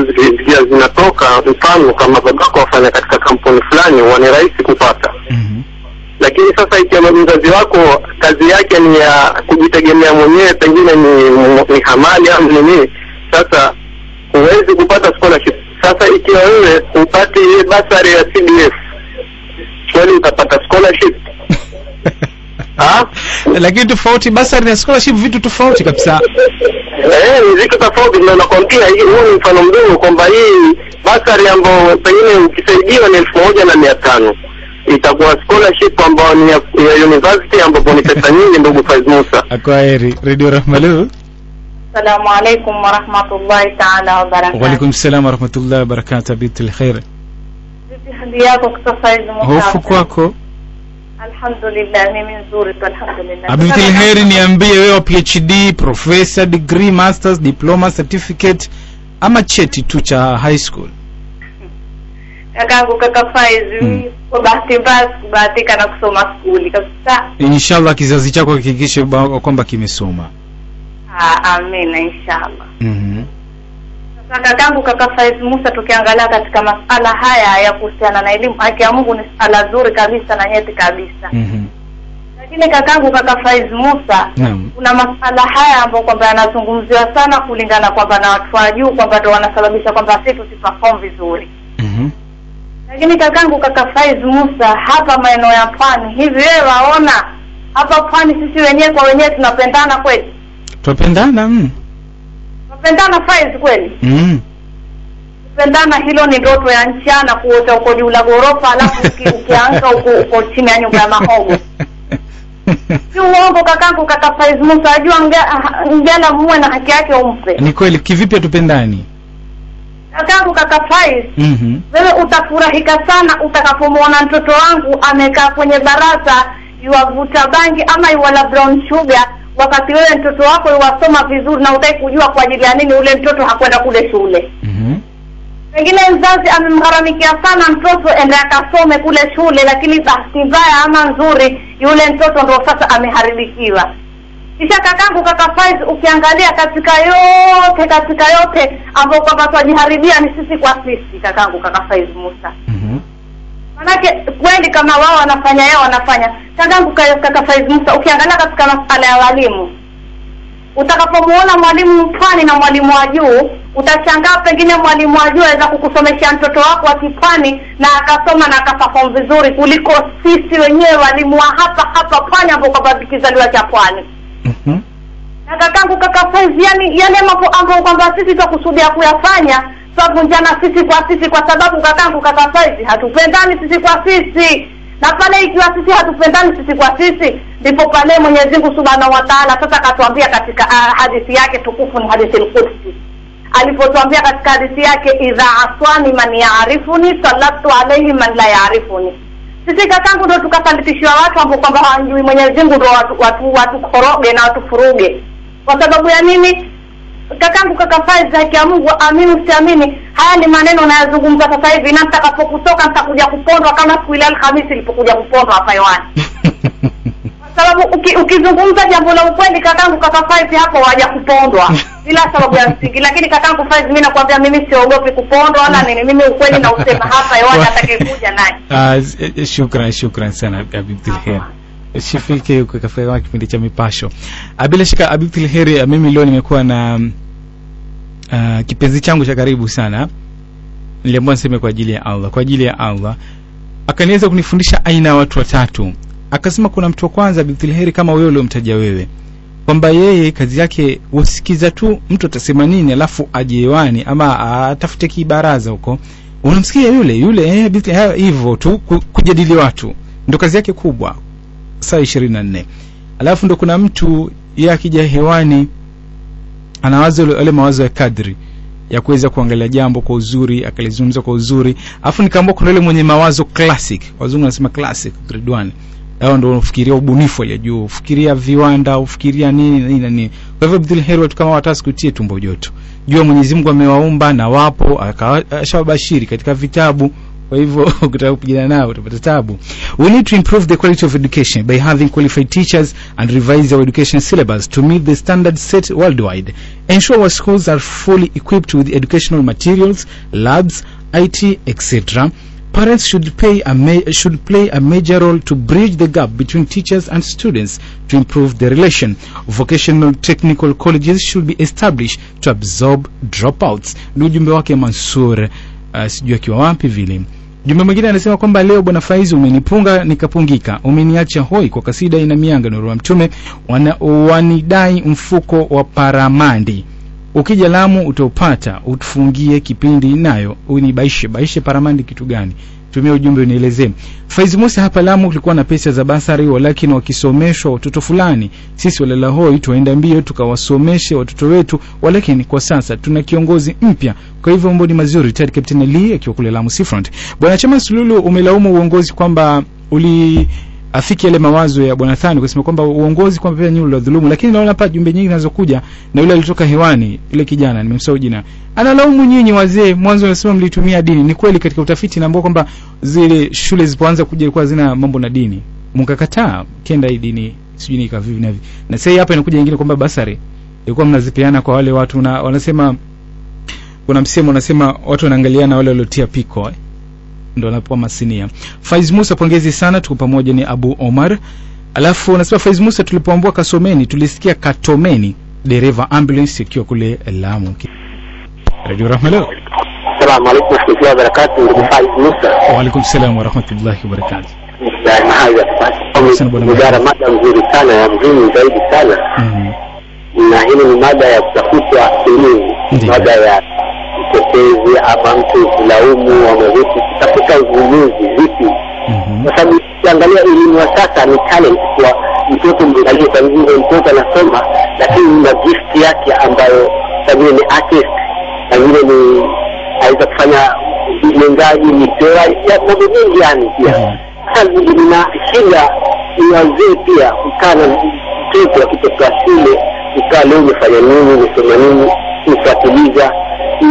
zinatoka, mfano kama babako wafanya katika kampuni fulani, ni rahisi kupata. Lakini sasa ikiwa mzazi wako kazi yake ni ya kujitegemea mwenyewe, pengine ni hamali au nini, sasa huwezi kupata scholarship. Sasa ikiwa wewe upate ile basari ya CDF, kweli utapata scholarship? Lakini tofauti basari na scholarship vitu tofauti kabisa. Vitu tofauti ndio nakwambia. Huu ni mfano mdogo kwamba hii basari ambayo pengine ukisaidiwa ni 1,500 itakuwa scholarship ambayo ni ya university ambapo ni pesa nyingi. Ndugu Faiz Musa, akwaheri. Radio Rahmalu. Assalamu alaykum wa rahmatullahi ta'ala wa barakatuh. Wa alaykum assalam wa rahmatullahi wa barakatuh. Bitul khair. Vipi hali yako kwa Faiz Musa? Hofu kwako? Alhamdulillah, mimi nzuri tu alhamdulillah. Bitul khair, niambie wewe PhD, professor, degree, masters, diploma, certificate ama cheti tu cha high school? Kakangu kaka Faiz, kwa bahati mbaya kubahatika na kusoma skuli kabisa. Inshallah kizazi chako hakikishe kwamba kimesoma. Amina inshallah. Sasa kakangu kaka Faiz Musa, tukiangalia katika masala haya ya kuhusiana na elimu, haki ya Mungu ni sala nzuri kabisa na nyeti kabisa. Lakini kakangu kaka Faiz Musa, kuna masala haya ambayo kwamba yanazungumziwa sana kulingana kwamba na watu wa juu kwamba ndio wanasababisha kwamba sisi tusiperform vizuri. Lakini kakangu kaka Faiz Musa, hapa maeneo ya pwani hivi, wewe waona hapa pwani sisi wenyewe kwa wenyewe tunapendana kweli? Tunapendana? Tunapendana Faiz kweli? Kupendana hilo ni ndoto ya nchana, kuota uko juu la ghorofa alafu ukianza uko chini ya nyumba ya mahogo. Si uongo kakangu kaka Faiz Musa, ajua mjana muwe na haki yake umpe. Ni kweli. Kivipi atupendani? Kakangu kaka Faiz, wewe utafurahika sana utakapomwona mtoto wangu amekaa kwenye baraza yuavuta bangi ama yuwala brown sugar, wakati wewe mtoto wako yuwasoma vizuri na utaki kujua kwa ajili ya nini ule mtoto hakwenda kule shule. Pengine mzazi amemgharamikia sana mtoto ende akasome kule shule, lakini bahati mbaya ama nzuri yule mtoto ndio sasa ameharibikiwa. Kisha kakangu kaka Faiz, ukiangalia katika yote ambapo kwamba tujiharibia ni sisi kwa sisi kakangu kaka Faiz Musa. Manake kweli kama wao wanafanya yao wanafanya. Kakangu kaka Faiz Musa, ukiangalia katika masuala ya walimu, utakapomuona mwalimu mfani na mwalimu wa juu, utashangaa pengine mwalimu wa juu aweza kukusomesha mtoto wako wa kipani na akasoma na akaperform vizuri kuliko sisi wenyewe walimu wa hapa pwani ambao kwamba tukizaliwa cha pwani. Na kakangu kaka Faiz, yani yale mambo ambayo kwamba sisi tukusudia kuyafanya tunavunjana sisi kwa sababu kakangu kaka Faiz hatupendani sisi kwa sisi. Na pale ikiwa sisi hatupendani sisi kwa sisi, ndipo pale Mwenyezi Mungu Subhanahu wa Ta'ala sasa katuambia katika hadithi yake tukufu, ni hadithi al-Qudsi, alipotuambia katika hadithi yake, idha aswani man ya'rifuni sallatu alayhi man la ya'rifuni. Sisi kakangu ndio tukasalitishwa watu ambao kwamba hawajui Mwenyezi Mungu, ndio watu koroge na watu furuge. Kwa sababu ya nini? Kakangu kaka Faiz, haki ya Mungu, amini usiamini, haya ni maneno nayazungumza sasa hivi, na nitakapokutoka nitakuja kupondwa kama siku ile Alhamisi ilipokuja kupondwa hapa hewani. Kwa sababu ukizungumza jambo la ukweli kakangu kaka Faiz, hapo waja kupondwa bila sababu ya msingi. Lakini kakangu Faiz, mimi nakwambia, mimi siogopi kupondwa wala nini, mimi ukweli na usema hapa hewani atakayekuja naye. Shukran sana Abdul Khair. Shifike yuko kafanya kipindi cha mipasho. Bila shaka Abdul Khair, mimi leo nimekuwa na kipenzi changu cha karibu sana. Niliamua niseme kwa ajili ya Allah. Akaniweza kunifundisha aina ya watu watatu. Akasema kuna mtu wa kwanza Abdul Khair kama wewe uliomtaja wewe, kwamba yeye kazi yake usikiza tu mtu atasema nini alafu aje hewani ama atafute kibaraza huko, unamsikia yule hivyo tu kujadili watu, ndio kazi yake kubwa saa 24. Alafu ndo kuna mtu yeye akija hewani anawaza wale mawazo ya kadri ya kuweza kuangalia jambo kwa uzuri, akalizungumza kwa uzuri. Alafu nikaambiwa kuna yule mwenye mawazo classic, wazungu wanasema classic grade 1. Hao ndio unafikiria ubunifu ile juu, ufikiria viwanda, ufikiria nini. Kwa hivyo Abdul Khair, watu kama watasikutie tumbo joto. Jua Mwenyezi Mungu amewaumba na wapo, akashawabashiri katika vitabu. Kwa hivyo ukitaka kupigana nao utapata tabu. We need to improve the quality of education by having qualified teachers and revise our education syllabus to meet the standards set worldwide. Ensure our schools are fully equipped with educational materials, labs, IT, etc. Parents should play a major role to bridge the gap between teachers and students to improve the relation. Vocational technical colleges should be established to absorb dropouts. Ni ujumbe wake Mansur, sijui akiwa wapi vile. Jumbe mwingine anasema kwamba leo bwana Faiz umenipunga nikapungika, umeniacha hoi kwa kasida ina mianga nuru wa mtume, wanidai mfuko wa paramandi. Ukija Lamu utopata, utufungie kipindi nayo, unibaishe paramandi kitu gani? Tumia ujumbe unielezee. Faiz Musa, hapa Lamu kulikuwa na pesa za basari, walakini wakisomeshwa watoto fulani, sisi walala hoi tuenda mbio tukawasomeshe watoto wetu, walakini kwa sasa tuna kiongozi mpya, kwa hivyo mambo ni mazuri. Ted Captain Lee akiwa kule Lamu Seafront. Bwana Chama Sululu, umelaumu uongozi kwamba afiki yale mawazo ya bwana Thani kusema kwamba uongozi kwamba pia nyinyi dhulumu, lakini naona hapa jumbe nyingi zinazokuja na yule alitoka hewani yule kijana nimemsahau jina, analaumu nyinyi wazee, mwanzo unasema mlitumia dini. Ni kweli katika utafiti na ambao kwamba zile shule zilipoanza kuja ilikuwa zina mambo na dini, mkakataa kenda hii dini sijui ni kavivi na hivi, na sasa hapa inakuja nyingine kwamba basari ilikuwa mnazipeana kwa wale watu, na wanasema kuna msemo unasema watu wanaangaliana wale waliotia piko ndo anapoa masinia. Faiz Musa, pongezi sana, tuko pamoja. Ni Abu Omar. Alafu unasema Faiz Musa, tulipoambua Kasomeni tulisikia Katomeni, dereva ambulance ikiwa kule Lamu. Radio Rahmalo. Assalamu alaykum wa rahmatullahi wa barakatuh. Ni Faiz Musa. Wa alaykum salaam wa rahmatullahi wa barakatuh. Mjara mada nzuri sana ya muhimu zaidi sana. Na hili ni mada ya kutafuta elimu, mada ya utetezi ama mtu kulaumu ama vipi, kutafuta uvumbuzi vipi. Kwa sababu ukiangalia elimu ya sasa ni talent kwa mtoto mwangalie, kwa hivyo mtoto anasoma lakini na gift yake ambayo sababu ni artist, na vile ni aweza kufanya ujengaji, michora ya mambo mengi yani pia. Sasa nina shida ni wazee pia ukana mtoto akitoka shule ukaa leo umefanya nini, umesoma nini, ufuatiliza.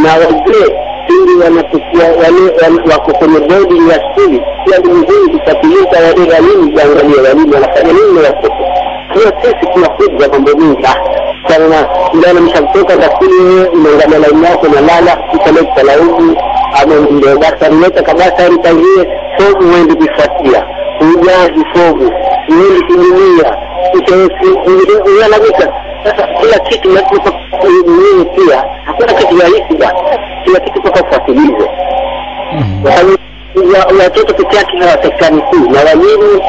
Na wazee pindi wanapokuwa wale wako kwenye bodi ya shule pia ni mzuri kufuatiliza wale walimu, kuangalia walimu wanafanya nini na watoto. Kwa sisi tunakuja mambo mengi sana, ndio mshamtoka na shule unaangalia laini yako na lala kile salaumu ama ndio basi nileta kabisa nitangie somo wewe kufuatia ujazi somo wewe kudunia unalamika. Sasa kila kitu lazima kuelewa pia, hakuna kitu rahisi bwana, kila kitu kwa kufuatiliza. Kwa sababu watoto pekee yake hawatakani tu, na walimu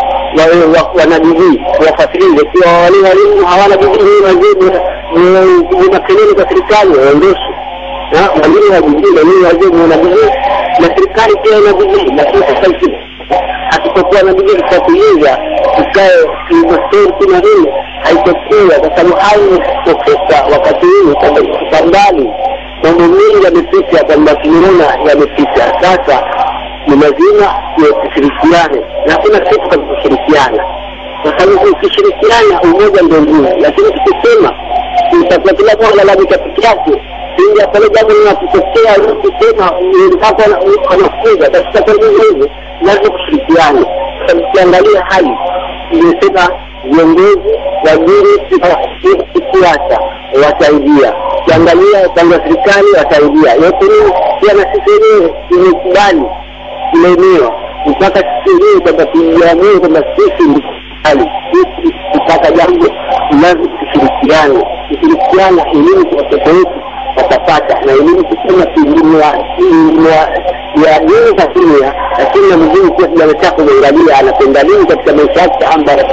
wana bidii kuwafuatilia. Pia wale walimu hawana bidii, wazee ni makelele kwa serikali waondoshe, na walimu wa bidii na ni wazee wana bidii na serikali pia ina bidii, lakini sasa hivi hatukokuwa na bidii kufuatilia ukae kimasteri kuna hili haitokea, kwa sababu hayo profesa wakati huu kwa mbali mambo mengi yamepita, kwamba tunaona yamepita. Sasa ni lazima tushirikiane, na kuna kitu kama kushirikiana, kwa sababu ukishirikiana umoja ndio nguvu. Lakini tukisema tutakuwa kila mmoja analalamika peke yake, ndio pale jambo linapotokea ukisema hapo anakuja katika kwa hivyo lazima kushirikiana. Tukiangalia hali imesema viongozi wajiri siasa wasaidia, kiangalia upande wa serikali wasaidia yote, pia na sisi wenyewe tumekubali kulemewa mpaka sisi wenyewe kwamba tujiamue kwamba sisi ndio hali sisi kupata jambo lazima tushirikiane elimu kwa watoto wetu watapata, na elimu kusema elimu ya dini za dunia, lakini na mjini pia tunataka kuangalia anapenda nini katika maisha yake, ambayo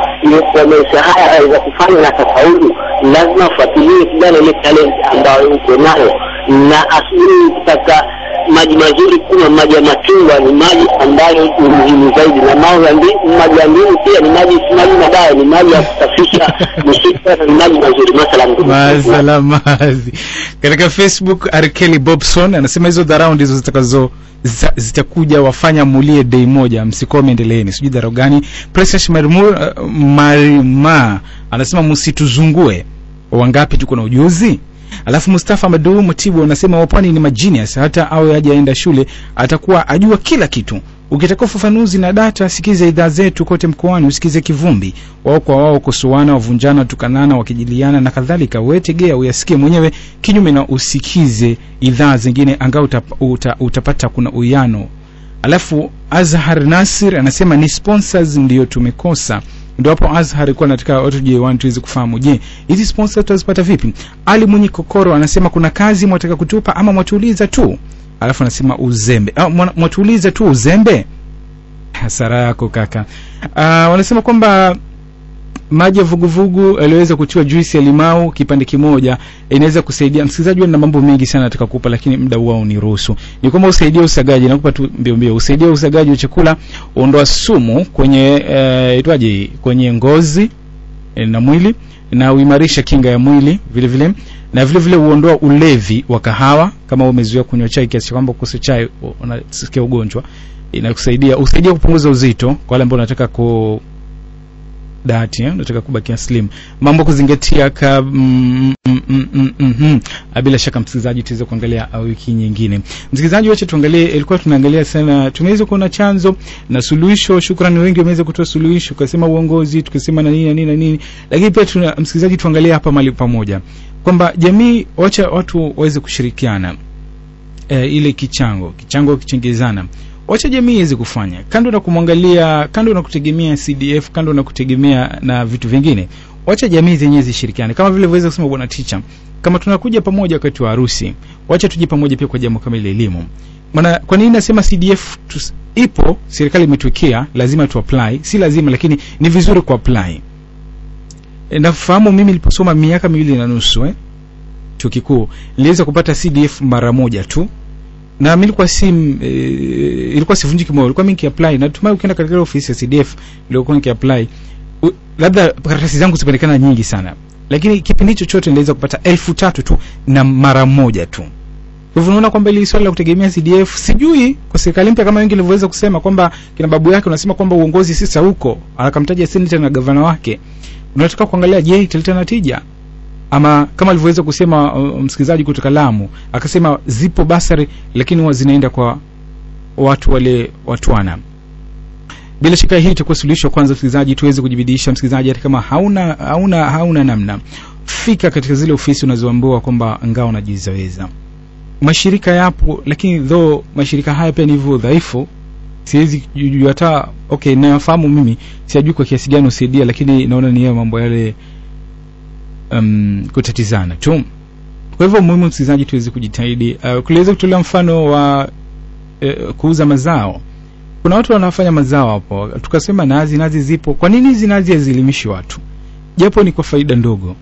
kwa maisha haya aweza kufanya na tafaulu. Lazima afuatilie kijana ile talent ambayo uko nayo, na asili kutaka maji mazuri kuna maji ya machungwa ni maji ambayo ni muhimu zaidi, na maji ya ndimu pia ni maji mabaya, ni maji ya kusafisha mishipa, ni maji mazuri. Masalamazi katika Facebook. Arkeli Bobson anasema hizo dharau ndizo zitakuja wafanya mulie day moja, msikome, endeleeni. Sijui dharau gani. Precious Marima anasema msituzungue, wangapi tuko na ujuzi. Alafu Mustafa Madu Mutibu anasema wapwani ni magenius, hata awe hajaenda shule atakuwa ajua kila kitu. Ukitaka ufafanuzi na data, sikize idhaa zetu kote mkoani, usikize kivumbi wao kwa wao, kusuana, wavunjana, tukanana, wakijiliana na kadhalika. Wewe tegea uyasikie mwenyewe, kinyume na usikize idhaa zingine, angao utapata kuna uyano. Alafu Azhar Nasir anasema ni sponsors ndio tumekosa. Ndio hapo Azhar alikuwa anataka watu je tuweze kufahamu, je hizi sponsors tutazipata vipi? Ali Mwenye Kokoro anasema kuna kazi mwataka kutupa ama mwatuuliza tu. alafu anasema uzembe. Mwatuuliza tu uzembe, hasara yako kaka. Wanasema kwamba maji ya vuguvugu aliweza kutiwa juisi ya limau kipande kimoja inaweza kusaidia. Msikilizaji, na mambo mengi sana nataka kukupa, lakini muda wao ni ruhusu. Ni kwamba usaidia usagaji, nakupa tu mbio usaidia usagaji wa chakula, uondoa sumu kwenye kwenye ngozi na mwili, na uimarisha kinga ya mwili vile vile, na vile vile uondoa ulevi wa kahawa. Kama umezoea kunywa chai kiasi kwamba ukose chai unasikia ugonjwa, inakusaidia. Usaidia kupunguza uzito kwa wale ambao wanataka nataka kubakia slim. Mambo kuzingatia bila shaka msikilizaji, tuweze kuangalia wiki nyingine. Msikilizaji, wacha tuangalie, ilikuwa tunaangalia sana, tumeweza kuona chanzo na suluhisho. Shukrani, wengi wameweza kutoa suluhisho, tukasema uongozi, tukasema na nini, lakini pia msikilizaji, tuangalie hapa mali pamoja kwamba jamii, wacha watu waweze kushirikiana. Ile kichango kichengezana, wacha jamii iweze kufanya, kando na kumwangalia, kando na kutegemea CDF, kando na kutegemea na vitu vingine, wacha jamii zenyewe zishirikiane. Kama vile waweza kusema bwana teacher, kama tunakuja pamoja wakati wa harusi, wacha tuje pamoja pia kwa jambo kama ile elimu. Maana kwa nini nasema CDF ipo, serikali imetuwekea, lazima tu apply, si lazima lakini ni vizuri ku apply. Nafahamu mimi niliposoma miaka 2.5 chuo kikuu, niliweza kupata CDF mara moja tu, na mimi ilikuwa sivunjiki moyo, ilikuwa mimi apply. Natumai ukienda katika ofisi ya CDF nilikuwa apply, labda karatasi zangu zipatikana nyingi sana, lakini kipindi chochote niliweza kupata 1300 tu na mara moja tu. Kwa hivyo unaona kwamba ile swala la kutegemea CDF, sijui kwa serikali mpya kama wengi walivyoweza kusema kwamba kina babu yake unasema kwamba uongozi sasa huko, anakamtaja senator na governor wake. Unataka kuangalia je, italeta natija? Ama kama alivyoweza kusema msikilizaji kutoka Lamu, akasema zipo basari lakini huwa zinaenda kwa watu wale watwana. Bila shaka hii itakuwa suluhisho. Kwanza msikilizaji, tuweze kujibidisha msikilizaji, hata kama hauna namna, fika katika zile ofisi unazoambiwa kwamba ngao unajizaweza. Mashirika yapo, lakini mashirika haya pia ni hivyo dhaifu. Siwezi kujua hata nafahamu mimi, sijui kwa kiasi gani usaidia, lakini naona ni mambo yale kutatizana tu. Kwa hivyo muhimu msikilizaji, tuweze kujitahidi. Kuliweza kutolea mfano wa kuuza mazao. Kuna watu wanafanya mazao hapo, tukasema nazi zipo. Kwa nini hizi nazi hazilimishi watu? Japo ni kwa faida ndogo,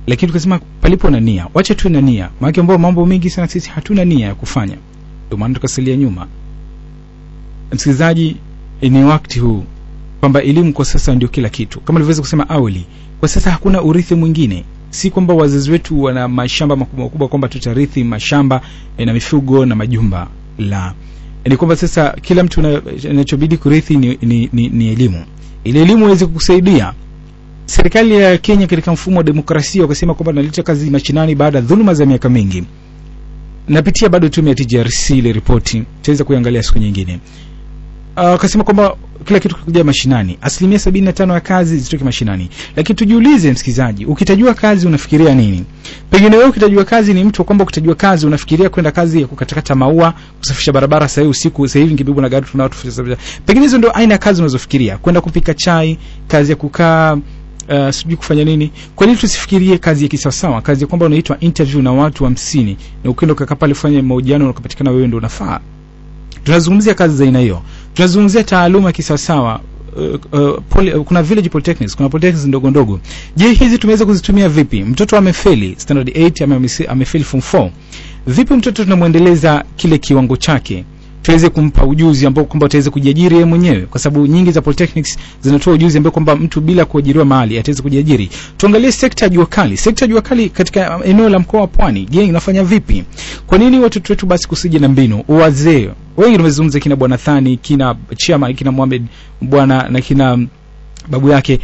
lakini tukasema palipo na nia, wacha tu na nia. Maana mambo mengi sana sisi hatuna nia ya kufanya, ndio maana tukasalia nyuma. Msikilizaji, ni wakati huu kwamba elimu kwa sasa ndio kila kitu. Kama nilivyoweza kusema awali, kwa sasa hakuna urithi mwingine. Si kwamba wazazi wetu wana mashamba makubwa kwamba tutarithi mashamba na mifugo na majumba, la. Ni kwamba sasa kila mtu anachobidi kurithi ni elimu. Ile elimu iweze kukusaidia. Serikali ya Kenya katika mfumo wa demokrasia wakasema kwamba naleta kazi mashinani baada ya dhuluma za miaka mingi. Napitia bado tume ya TJRC ile ripoti, tutaweza kuiangalia siku nyingine. Akasema kwamba kila kitu kikuja mashinani, 75% ya kazi zitoke mashinani. Lakini tujiulize msikizaji, ukitajua kazi unafikiria nini? Pengine wewe ukitajua kazi ni mtu kwamba ukitajua kazi unafikiria kwenda kazi ya kukatakata maua, kusafisha barabara sasa usiku, sasa hivi ngibibwa na gari tuna watu kusafisha. Pengine hizo ndio aina ya kazi unazofikiria, kwenda kupika chai, kazi ya kukaa sijui kufanya nini. Kwa nini tusifikirie kazi ya kisawasawa, kazi ya kwamba unaitwa interview na watu 50 na ukienda ukakaa pale fanya mahojiano na ukapatikana wewe ndio unafaa? Tunazungumzia kazi za aina hiyo. Tunazungumzia taaluma kisawasawa. Kuna village polytechnics, kuna polytechnics ndogo. Je, hizi tumeweza kuzitumia vipi? Mtoto amefeli standard 8 ama amefeli form 4. Vipi mtoto tunamuendeleza kile kiwango chake? Tuweze kumpa ujuzi ambao kwamba ataweza kujiajiri yeye mwenyewe, kwa sababu nyingi za polytechnics zinatoa ujuzi ambao kwamba mtu bila kuajiriwa mahali ataweza kujiajiri. Tuangalie sekta ya jua kali. Sekta ya jua kali katika eneo la mkoa wa Pwani, je, inafanya vipi? Kwa nini watoto wetu basi kusije na mbinu? Wazee wengi tumezungumza, kina bwana Thani, kina Chama, kina Mohamed bwana na kina babu yake.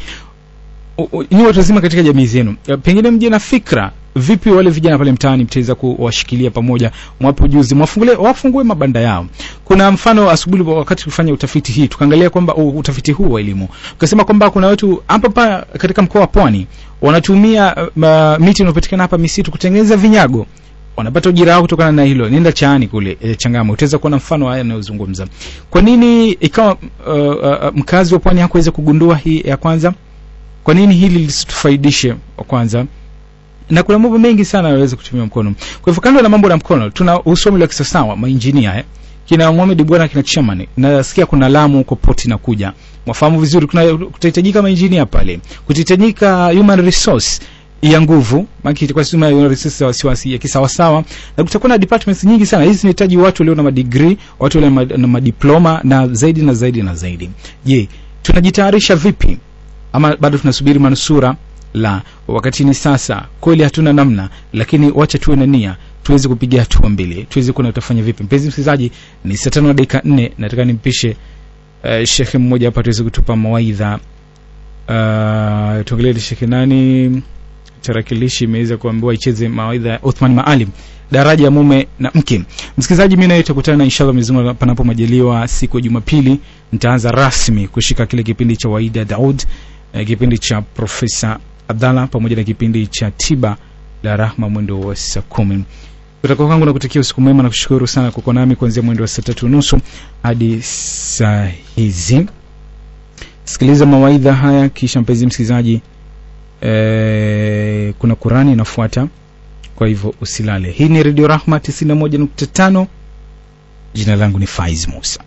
Ni watu wazima katika jamii zenu. Pengine mje na fikra vipi wale vijana pale mtaani mtaweza kuwashikilia pamoja, mwapo ujuzi, wafungue mabanda yao. Kuna mfano asubuhi wakati kufanya utafiti hii, tukaangalia kwamba utafiti huu wa elimu, ukasema kwamba kuna watu hapa katika mkoa wa Pwani wanatumia miti inayopatikana hapa misitu kutengeneza vinyago. Wanapata ujira wao kutokana na hilo. Nenda Chaani kule Changamwe, utaweza kuona mfano haya ninayozungumza. Kwa nini ikawa mkazi wa Pwani hakuweza kugundua hii ya kwanza? Kwa nini hili lisitufaidishe wa kwanza? na kuna mambo mengi sana yanaweza kutumia mkono. Kwa hivyo kando na mambo ya mkono, tuna usomi wa kisasa wa mainjinia kina Mohamed Bwana, kina Chairman, nasikia kuna Lamu huko port na kuja. Mwafahamu vizuri kutahitajika mainjinia pale. Kutahitajika human resource ya nguvu, maki itakuwa sima ya human resource wasiwasi ya kisawasawa, na kutakuwa na departments nyingi sana. Hizi zinahitaji watu walio na madegree, watu walio na madiploma na zaidi na zaidi na zaidi. Je, tunajitayarisha vipi? Ama bado tunasubiri manusura? La, wakati ni sasa. Kweli hatuna namna, lakini wacha tuwe na nia, tuweze kupiga hatua mbele, tuweze kuona tutafanya vipi. Mpenzi msikilizaji, ni saa 5:04, nataka nimpishe shekhe mmoja hapa tuweze kutupa mawaidha. Tuongelee shekhe nani? Tarakilishi imeweza kuambiwa icheze mawaidha ya Uthman Maalim, daraja ya mume na mke. Msikilizaji, mimi naye tutakutana inshallah mizungu panapo majaliwa siku ya Jumapili. Nitaanza rasmi kushika kile kipindi cha Waida Daud, kipindi cha Profesa Abdalla pamoja na kipindi cha Tiba la Rahma mwendo wa saa 10. Kutoka kwangu na kutakia usiku mwema na kushukuru sana kwa kuwa nami kuanzia mwendo wa saa 3:30 hadi saa hizi. Sikiliza mawaidha haya kisha mpenzi msikilizaji, kuna Qur'ani inafuata, kwa hivyo usilale. Hii ni Radio Rahma 91.5. Jina langu ni Faiz Musa.